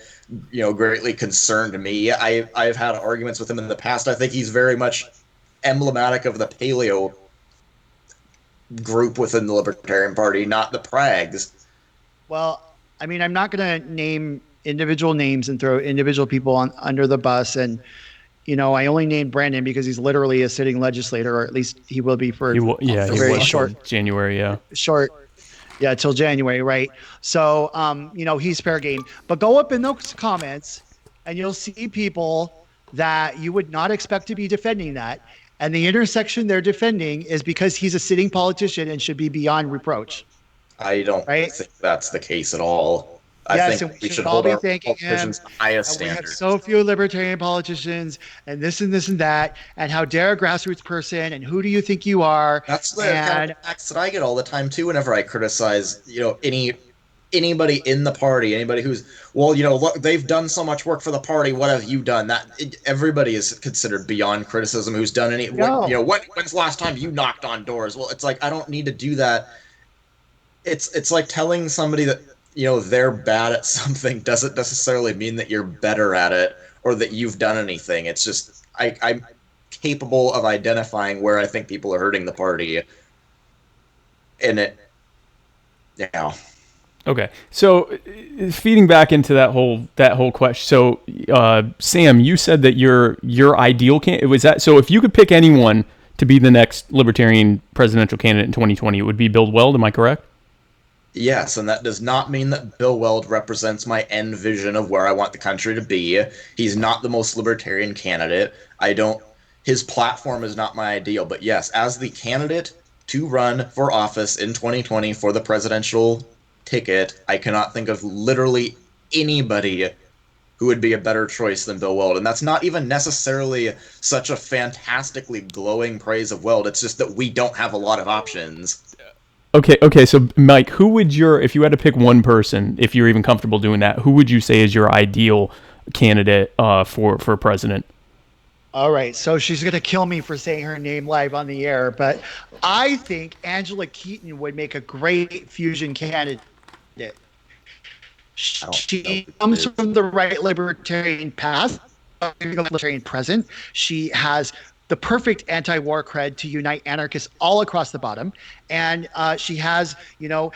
greatly concerned me. I've had arguments with him in the past. I think he's very much emblematic of the paleo group within the Libertarian Party, not the Prags. Well, I mean, I'm not going to name individual names and throw individual people under the bus. And, I only named Brandon because he's literally a sitting legislator, or at least he will be for very short January. Yeah. Short. Yeah. Till January. Right. So, he's fair game, but go up in those comments and you'll see people that you would not expect to be defending that. And the intersection they're defending is because he's a sitting politician and should be beyond reproach. I don't think that's the case at all. I think we should all hold be our thanking politicians him. to the highest We have standards. so few libertarian politicians, and this and this and that, and how dare a grassroots person, and who do you think you are? That's the kind of attacks that I get all the time too. Whenever I criticize, anybody in the party, anybody who's look, they've done so much work for the party. What have you done? Everybody is considered beyond criticism. Who's done any? When's the last time you knocked on doors? Well, it's like I don't need to do that. It's like telling somebody that they're bad at something doesn't necessarily mean that you're better at it or that you've done anything. It's just I'm capable of identifying where I think people are hurting the party, and it. Yeah. Okay, so feeding back into that whole question. So, Sam, you said that your ideal candidate was that. So, if you could pick anyone to be the next Libertarian presidential candidate in 2020, it would be Bill Weld. Am I correct? Yes, and that does not mean that Bill Weld represents my end vision of where I want the country to be. He's not the most libertarian candidate. His platform is not my ideal. But yes, as the candidate to run for office in 2020 for the presidential ticket, I cannot think of literally anybody who would be a better choice than Bill Weld. And that's not even necessarily such a fantastically glowing praise of Weld. It's just that we don't have a lot of options. Okay. So, Mike, if you had to pick one person, if you're even comfortable doing that, who would you say is your ideal candidate for president? All right. So she's going to kill me for saying her name live on the air, but I think Angela Keaton would make a great fusion candidate. She comes from the right libertarian path, libertarian present. She has the perfect anti-war cred to unite anarchists all across the bottom. And she has,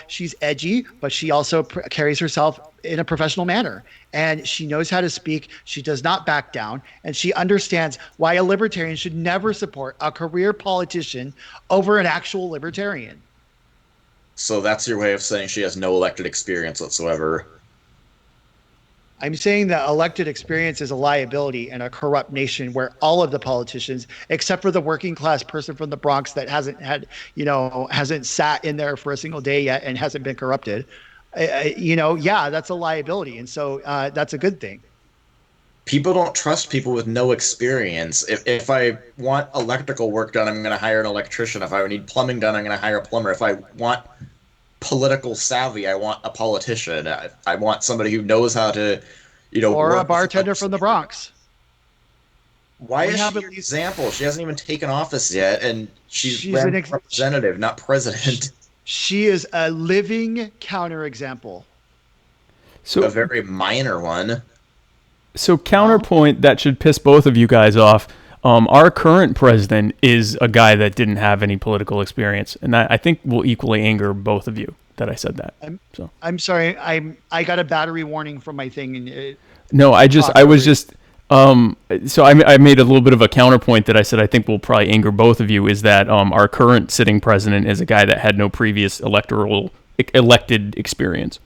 she's edgy, but she also carries herself in a professional manner. And she knows how to speak. She does not back down. And she understands why a libertarian should never support a career politician over an actual libertarian. So that's your way of saying she has no elected experience whatsoever. I'm saying that elected experience is a liability in a corrupt nation where all of the politicians, except for the working class person from the Bronx that hasn't sat in there for a single day yet and hasn't been corrupted, that's a liability. And so that's a good thing. People don't trust people with no experience. If I want electrical work done, I'm going to hire an electrician. If I need plumbing done, I'm going to hire a plumber. If I want political savvy, I want a politician. I want somebody who knows how to, or a bartender from the Bronx. Why is she an example? She hasn't even taken office yet, and she's ran representative, not president. She is a living counterexample. So a very minor one. So counterpoint that should piss both of you guys off. Our current president is a guy that didn't have any political experience, and that I think will equally anger both of you that I said that. I'm sorry. I got a battery warning from my thing. And no, I was just. So I made a little bit of a counterpoint that I said I think will probably anger both of you is that our current sitting president is a guy that had no previous elected experience.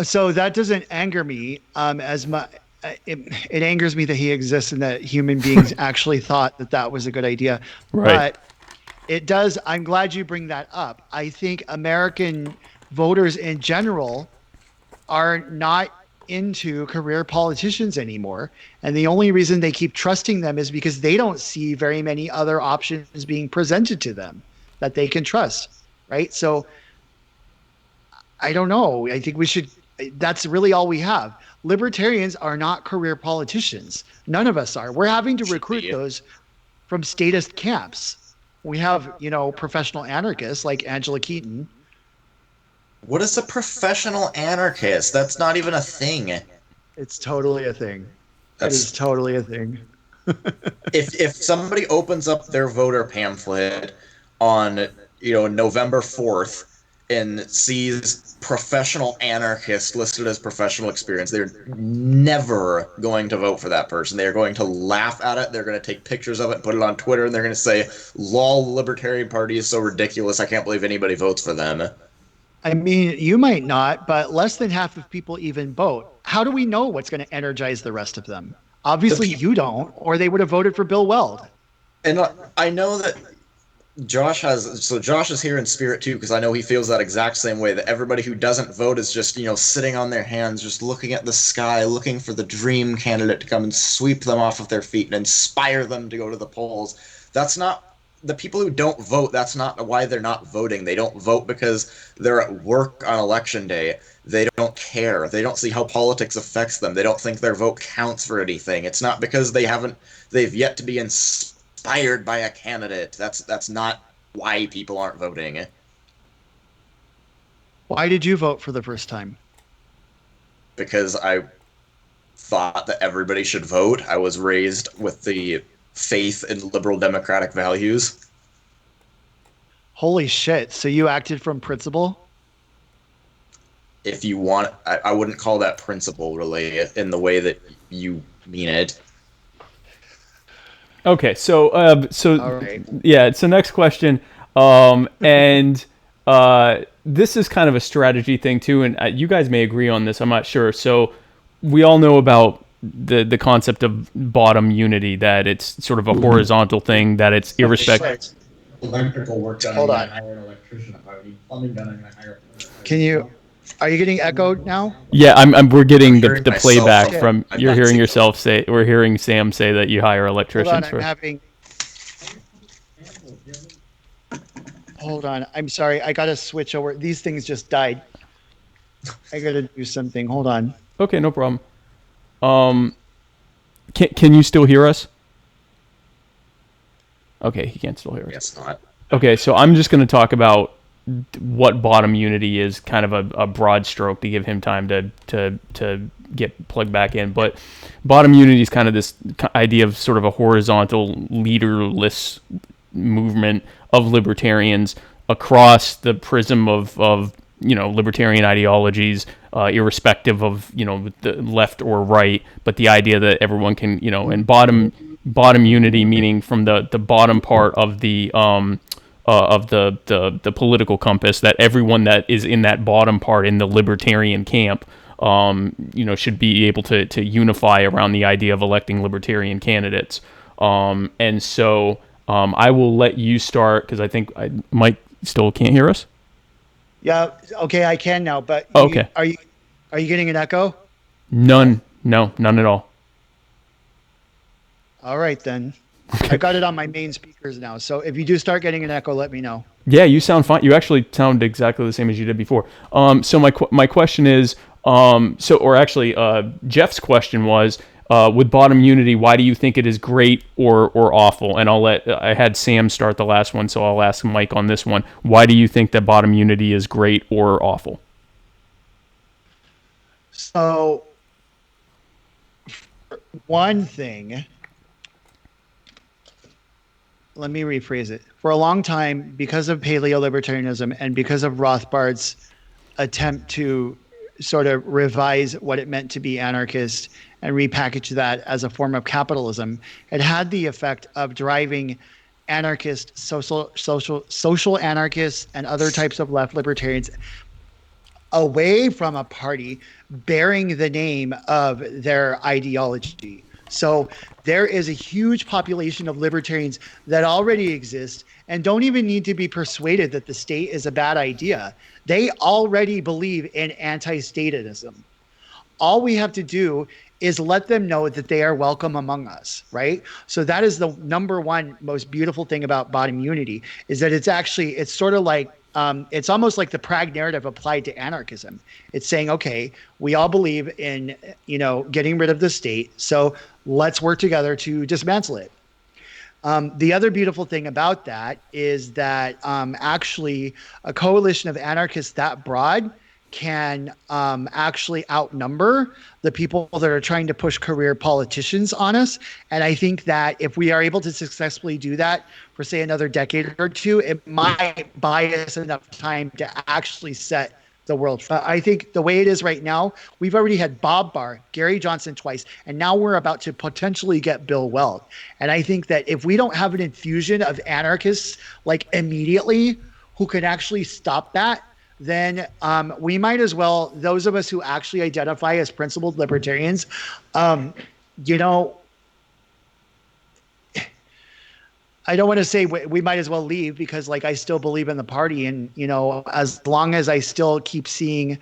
So that doesn't anger me as much. It angers me that he exists and that human beings actually thought that was a good idea. Right. But it does. I'm glad you bring that up. I think American voters in general are not into career politicians anymore. And the only reason they keep trusting them is because they don't see very many other options being presented to them that they can trust. Right. So I don't know. I think that's really all we have. Libertarians are not career politicians. None of us are. We're having to recruit those from statist camps. We have, professional anarchists like Angela Keaton. What is a professional anarchist? That's not even a thing. It's totally a thing. It is totally a thing. If somebody opens up their voter pamphlet on, November 4th and sees professional anarchist listed as professional experience, they're never going to vote for that person. They're going to laugh at it. They're going to take pictures of it and put it on Twitter, and they're going to say, lol, the Libertarian Party is so ridiculous, I can't believe anybody votes for them. I mean, you might not, but less than half of people even vote. How do we know what's going to energize the rest of them? Obviously you don't, or they would have voted for Bill Weld. And I know that Josh is here in spirit too, because I know he feels that exact same way, that everybody who doesn't vote is just, sitting on their hands, just looking at the sky, looking for the dream candidate to come and sweep them off of their feet and inspire them to go to the polls. That's not the people who don't vote. That's not why they're not voting. They don't vote because they're at work on election day. They don't care. They don't see how politics affects them. They don't think their vote counts for anything. It's not because they've yet to be inspired by a candidate. That's not why people aren't voting. Why did you vote for the first time? Because I thought that everybody should vote. I was raised with the faith in liberal democratic values. Holy shit. So you acted from principle? If you want, I wouldn't call that principle really in the way that you mean it. Okay, so All right. Yeah, so next question, and this is kind of a strategy thing too, and you guys may agree on this. I'm not sure. So we all know about the concept of bottom unity, that it's sort of a horizontal thing, that it's irrespective. Electrical work done. Hold on. I'm gonna hire an electrician. If I need plumbing done, I'm gonna hire a Can are you getting echoed now? Yeah, we're getting the myself playback from- from. You're hearing yourself say. We're hearing Sam say that you hire electricians for. Hold on. I'm sorry. I gotta switch over. These things just died. I gotta do something. Hold on. Okay, no problem. Can you still hear us? Okay, he can't still hear us. Yes, not. Okay, so I'm just going to talk about what bottom unity is, kind of a broad stroke, to give him time to get plugged back in. But bottom unity is kind of this idea of sort of a horizontal, leaderless movement of libertarians across the prism of libertarian ideologies, irrespective of the left or right. But the idea that everyone can and bottom unity, meaning from the bottom part of the political compass, that everyone that is in that bottom part in the libertarian camp should be able to unify around the idea of electing libertarian candidates. And so I will let you start, because I think Mike still can't hear us. Yeah. Okay, I can now. But okay. Are you getting an echo? None at all. All right then. I got it on my main speakers now. So if you do start getting an echo, let me know. Yeah, you sound fine. You actually sound exactly the same as you did before. So my question is, Jeff's question was, with bottom unity, why do you think it is great or awful? And I had Sam start the last one, so I'll ask Mike on this one. Why do you think that bottom unity is great or awful? So, one thing, let me rephrase it. For a long time, because of paleo-libertarianism and because of Rothbard's attempt to sort of revise what it meant to be anarchist and repackage that as a form of capitalism, it had the effect of driving anarchist, social anarchists and other types of left libertarians away from a party bearing the name of their ideology. So there is a huge population of libertarians that already exist and don't even need to be persuaded that the state is a bad idea. They already believe in anti-statism. All we have to do is let them know that they are welcome among us, right? So that is the number one most beautiful thing about bottom unity, is that it's sort of like, it's almost like the Prague narrative applied to anarchism. It's saying, okay, we all believe in, getting rid of the state, so let's work together to dismantle it. The other beautiful thing about that is that actually a coalition of anarchists that broad can actually outnumber the people that are trying to push career politicians on us. And I think that if we are able to successfully do that for, say, another decade or two, it might buy us enough time to actually set the world. I think the way it is right now, we've already had Bob Barr, Gary Johnson twice, and now we're about to potentially get Bill Weld. And I think that if we don't have an infusion of anarchists like immediately who can actually stop that, then we might as well, those of us who actually identify as principled libertarians, I don't want to say we might as well leave, because I still believe in the party, and as long as I still keep seeing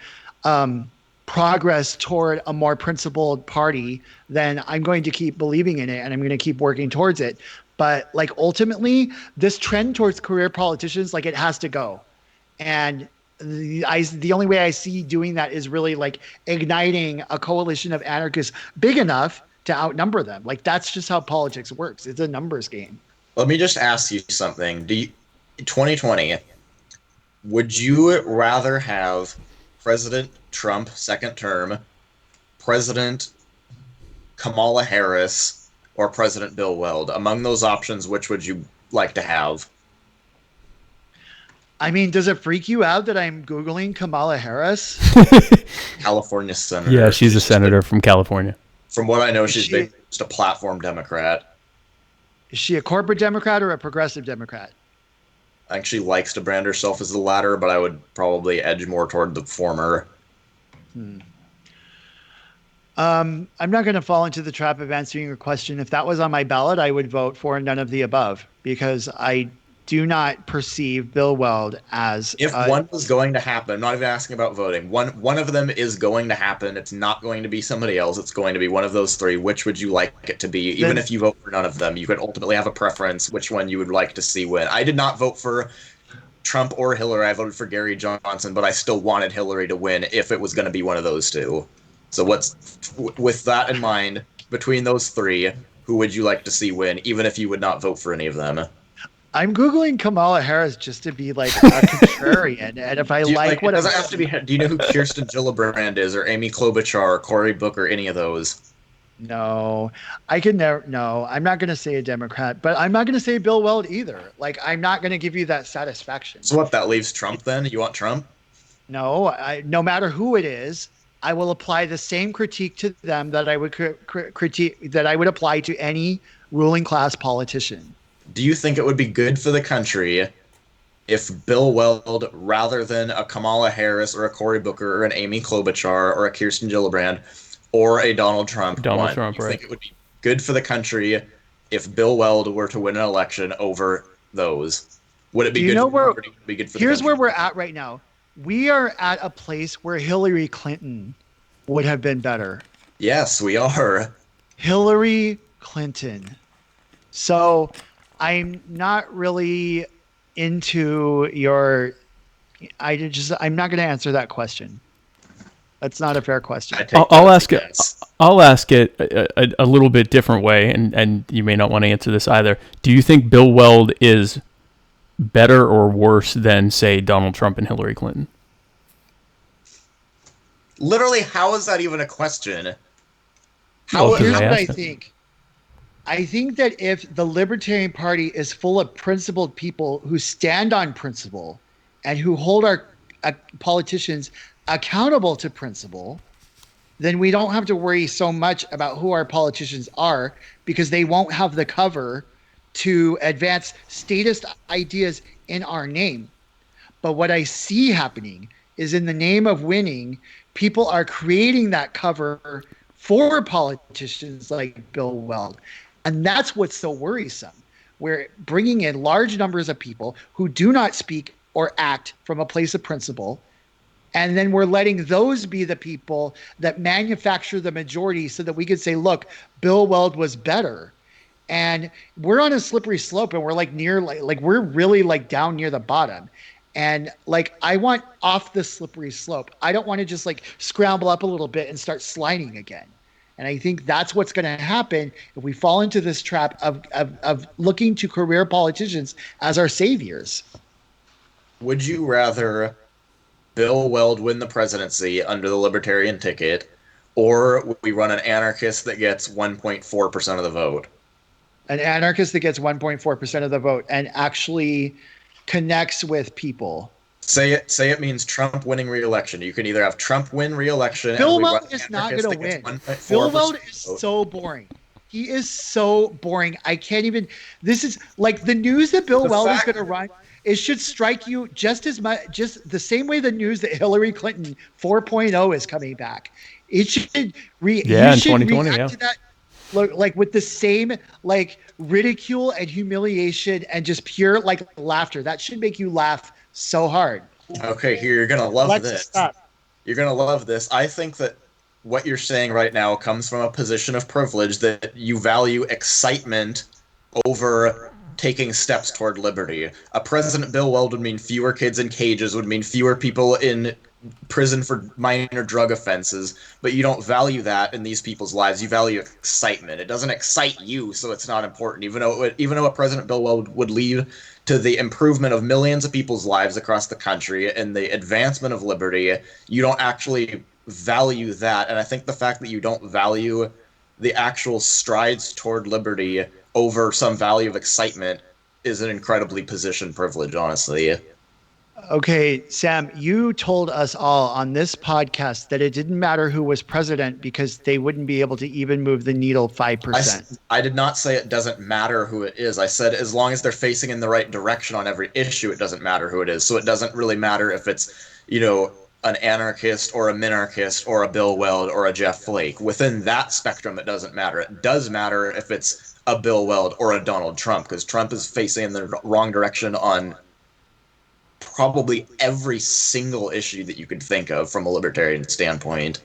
progress toward a more principled party, then I'm going to keep believing in it and I'm going to keep working towards it. But ultimately, this trend towards career politicians, it has to go. And the only way I see doing that is really igniting a coalition of anarchists big enough to outnumber them. That's just how politics works. It's a numbers game. Let me just ask you something. 2020, would you rather have President Trump, second term, President Kamala Harris, or President Bill Weld? Among those options, which would you like to have? I mean, does it freak you out that I'm Googling Kamala Harris? California senator. Yeah, she's a senator from California. From what I know, she's just a platform Democrat. Is she a corporate Democrat or a progressive Democrat? I think she likes to brand herself as the latter, but I would probably edge more toward the former. I'm not going to fall into the trap of answering your question. If that was on my ballot, I would vote for none of the above, because I do not perceive Bill Weld as... If one was going to happen, I'm not even asking about voting, one of them is going to happen, it's not going to be somebody else, it's going to be one of those three, which would you like it to be? Even if you vote for none of them, you could ultimately have a preference which one you would like to see win. I did not vote for Trump or Hillary, I voted for Gary Johnson, but I still wanted Hillary to win if it was going to be one of those two. So with that in mind, between those three, who would you like to see win, even if you would not vote for any of them? I'm Googling Kamala Harris just to be like a contrarian. And if I Do you, like it what doesn't I'm have to be. Do you know who Kirsten Gillibrand is, or Amy Klobuchar, or Cory Booker, any of those? No, I could never. No, I'm not going to say a Democrat, but I'm not going to say Bill Weld either. Like, I'm not going to give you that satisfaction. So what? That leaves Trump. Then you want Trump? No, no matter who it is, I will apply the same critique to them that I would critique that I would apply to any ruling class politician. Do you think it would be good for the country if Bill Weld, rather than a Kamala Harris or a Cory Booker or an Amy Klobuchar or a Kirsten Gillibrand or a Donald Trump Donald won? Trump, You right? think it would be good for the country if Bill Weld were to win an election over those? Would it be Do you good know for where? Would it be good for the Here's where country? we're at right now. We are at a place where Hillary Clinton would have been better. Yes, we are. Hillary Clinton. So I'm not really into your. I'm not going to answer that question. That's not a fair question. I take I'll that as ask a it. yes. I'll ask it a little bit different way, and you may not want to answer this either. Do you think Bill Weld is better or worse than, say, Donald Trump and Hillary Clinton? Literally, how is that even a question? Well, 'cause Here's I what I asked it. think. I think that if the Libertarian Party is full of principled people who stand on principle and who hold our politicians accountable to principle, then we don't have to worry so much about who our politicians are because they won't have the cover to advance statist ideas in our name. But what I see happening is in the name of winning, people are creating that cover for politicians like Bill Weld. And that's what's so worrisome. We're bringing in large numbers of people who do not speak or act from a place of principle. And then we're letting those be the people that manufacture the majority so that we could say, look, Bill Weld was better. And we're on a slippery slope and we're like near, like we're really like down near the bottom. And like, I want off the slippery slope. I don't want to just like scramble up a little bit and start sliding again. And I think that's what's going to happen if we fall into this trap of looking to career politicians as our saviors. Would you rather Bill Weld win the presidency under the Libertarian ticket, or would we run an anarchist that gets 1.4% of the vote? An anarchist that gets 1.4% of the vote and actually connects with people. Say it means Trump winning re-election. You can either have Trump win re-election Bill and we run Weld an is not anarchist going to that win. gets 1.4% Bill Weld is vote. so boring. He is so boring. I can't even. This is like the news that Bill Weld is going to run. It should strike you just as much, just the same way the news that Hillary Clinton 4.0 is coming back. It should Yeah, you in should 2020, react yeah. to that like with the same like ridicule and humiliation and just pure like laughter. That should make you laugh so hard. Okay, here you're gonna love Let's this. stop. You're gonna love this. I think that what you're saying right now comes from a position of privilege that you value excitement over taking steps toward liberty. A President Bill Weld would mean fewer kids in cages, would mean fewer people in prison for minor drug offenses, but you don't value that in these people's lives. You value excitement. It doesn't excite you, so it's not important. Even though a President Bill Weld would lead to the improvement of millions of people's lives across the country and the advancement of liberty, you don't actually value that. And I think the fact that you don't value the actual strides toward liberty over some value of excitement is an incredibly positioned privilege, honestly. Okay, Sam, you told us all on this podcast that it didn't matter who was president because they wouldn't be able to even move the needle 5%. I did not say it doesn't matter who it is. I said as long as they're facing in the right direction on every issue, it doesn't matter who it is. So it doesn't really matter if it's, an anarchist or a minarchist or a Bill Weld or a Jeff Flake. Within that spectrum, it doesn't matter. It does matter if it's a Bill Weld or a Donald Trump, because Trump is facing in the wrong direction on probably every single issue that you could think of from a libertarian standpoint.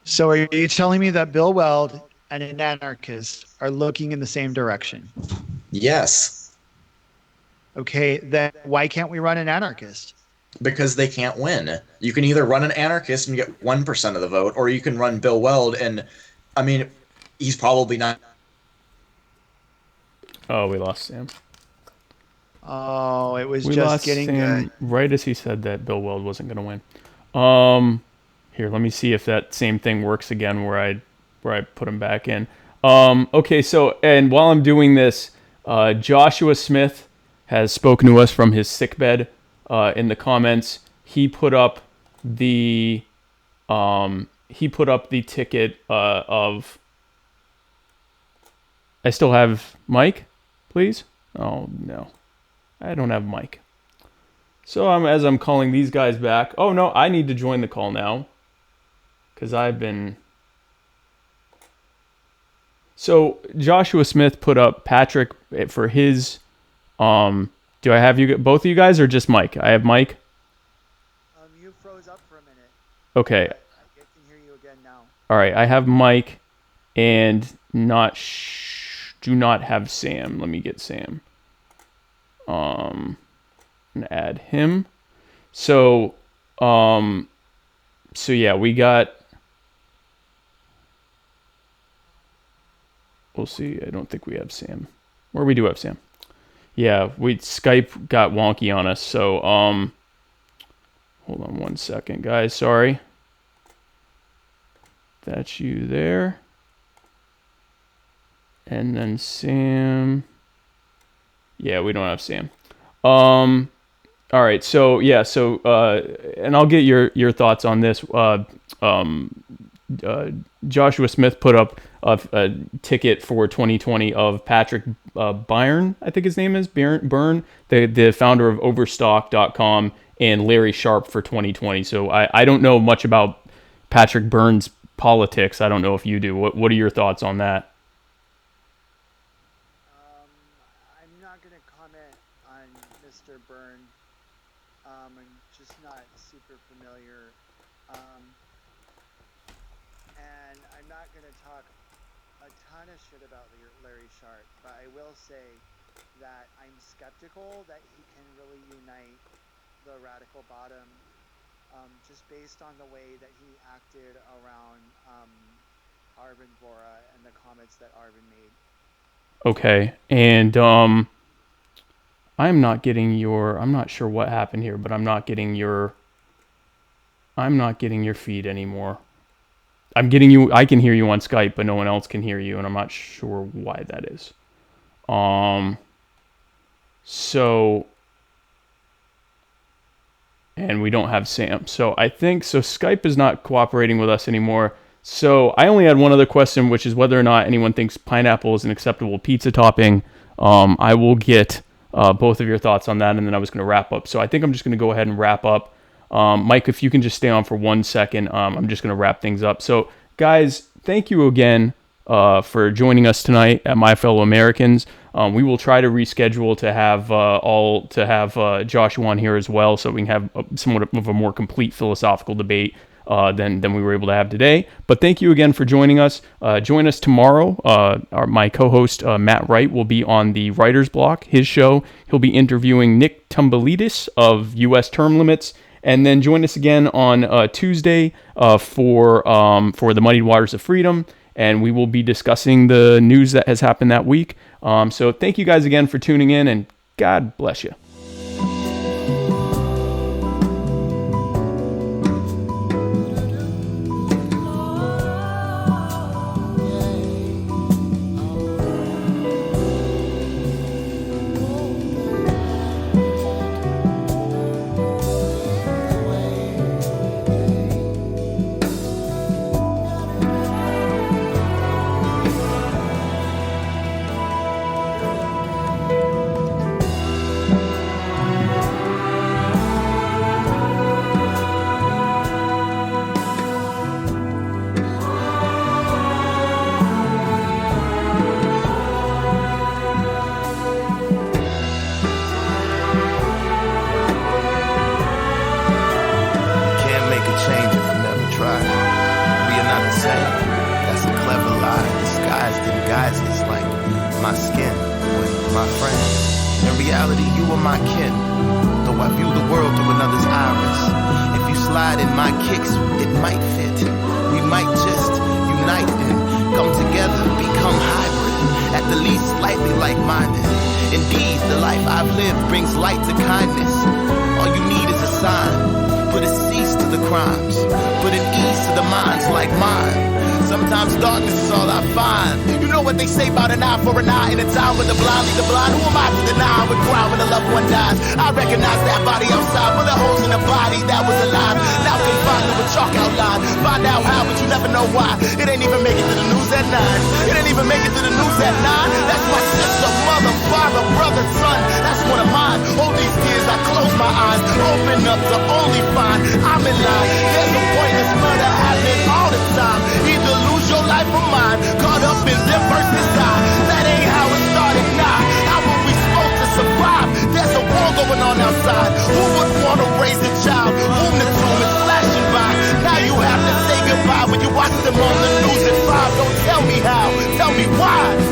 So are you telling me that Bill Weld and an anarchist are looking in the same direction? Yes. Okay, then why can't we run an anarchist? Because they can't win. You can either run an anarchist and get 1% of the vote, or you can run Bill Weld and, he's probably not. Oh, we lost Sam. Oh, it was We just lost getting Sam good. right as he said that Bill Weld wasn't going to win. Here, let me see if that same thing works again where I put him back in. Okay, so, and while I'm doing this, Joshua Smith has spoken to us from his sickbed in the comments. He put up the ticket of. I still have Mike, please. Oh no, I don't have Mike. So as I'm calling these guys back. Oh no, I need to join the call now, because I've been. So Joshua Smith put up Patrick for his. Do I have you both of you guys or just Mike? I have Mike. You froze up for a minute. Okay. I can hear you again now. All right. I have Mike, and do not have Sam. Let me get Sam. And add him. So yeah, we got. We'll see. I don't think we have Sam. Or we do have Sam. Yeah, Skype got wonky on us. So hold on one second, guys. Sorry. That's you there. And then Sam. Yeah, we don't have Sam. All right. So yeah. So and I'll get your thoughts on this. Joshua Smith put up a ticket for 2020 of Patrick Byrne, I think his name is Byrne, the founder of Overstock.com, and Larry Sharp for 2020. So I don't know much about Patrick Byrne's politics. I don't know if you do. What are your thoughts on that? I'm not going to comment on Mr. Byrne. I'm just not super familiar. And I'm not going to talk a ton of shit about Larry Sharp, but I will say that I'm skeptical that he can really unite the radical bottom, just based on the way that he acted around Arvin Vohra and the comments that Arvin made. Okay, and I'm not sure what happened here, but I'm not getting your feed anymore. I'm getting you. I can hear you on Skype, but no one else can hear you, and I'm not sure why that is. So, and we don't have Sam. So I think Skype is not cooperating with us anymore. So I only had one other question, which is whether or not anyone thinks pineapple is an acceptable pizza topping. I will get both of your thoughts on that, and then I was going to wrap up. So I think I'm just going to go ahead and wrap up. Mike, if you can just stay on for 1 second, I'm just going to wrap things up. So, guys, thank you again for joining us tonight at My Fellow Americans. We will try to reschedule to have Joshua on here as well, so we can have somewhat of a more complete philosophical debate than we were able to have today. But thank you again for joining us. Join us tomorrow. My co-host, Matt Wright, will be on the Writer's Block, his show. He'll be interviewing Nick Tumbalidis of U.S. Term Limits. And then join us again on Tuesday for the Muddied Waters of Freedom. And we will be discussing the news that has happened that week. So thank you guys again for tuning in, and God bless you. Indeed, the life I've lived brings light to kindness. All you need is a sign. Put a cease to the crimes. Put an ease to the minds like mine. Sometimes darkness is all I find. You know what they say about an eye for an eye in a time when the blind lead the blind. Who am I to deny I would cry when a loved one dies? I recognize that body outside, but the holes in the body that was alive. Now confined to a chalk outline. Find out how, but you never know why. It ain't even make it to the news at 9. It ain't even make it to the news at 9. That's my sister, mother, father, brother, son. That's one of mine. All these years I close my eyes, open up to only find I'm in line. There's a pointless murder happening all the time. Either lose your life or mine, caught up in them versus I. That ain't how it started, nah. How were we supposed to survive? There's a war going on outside. Who would want to raise a child? Whom the tomb is flashing by. Now you have to say goodbye when you watch them on the news at 5. Don't tell me how, tell me why.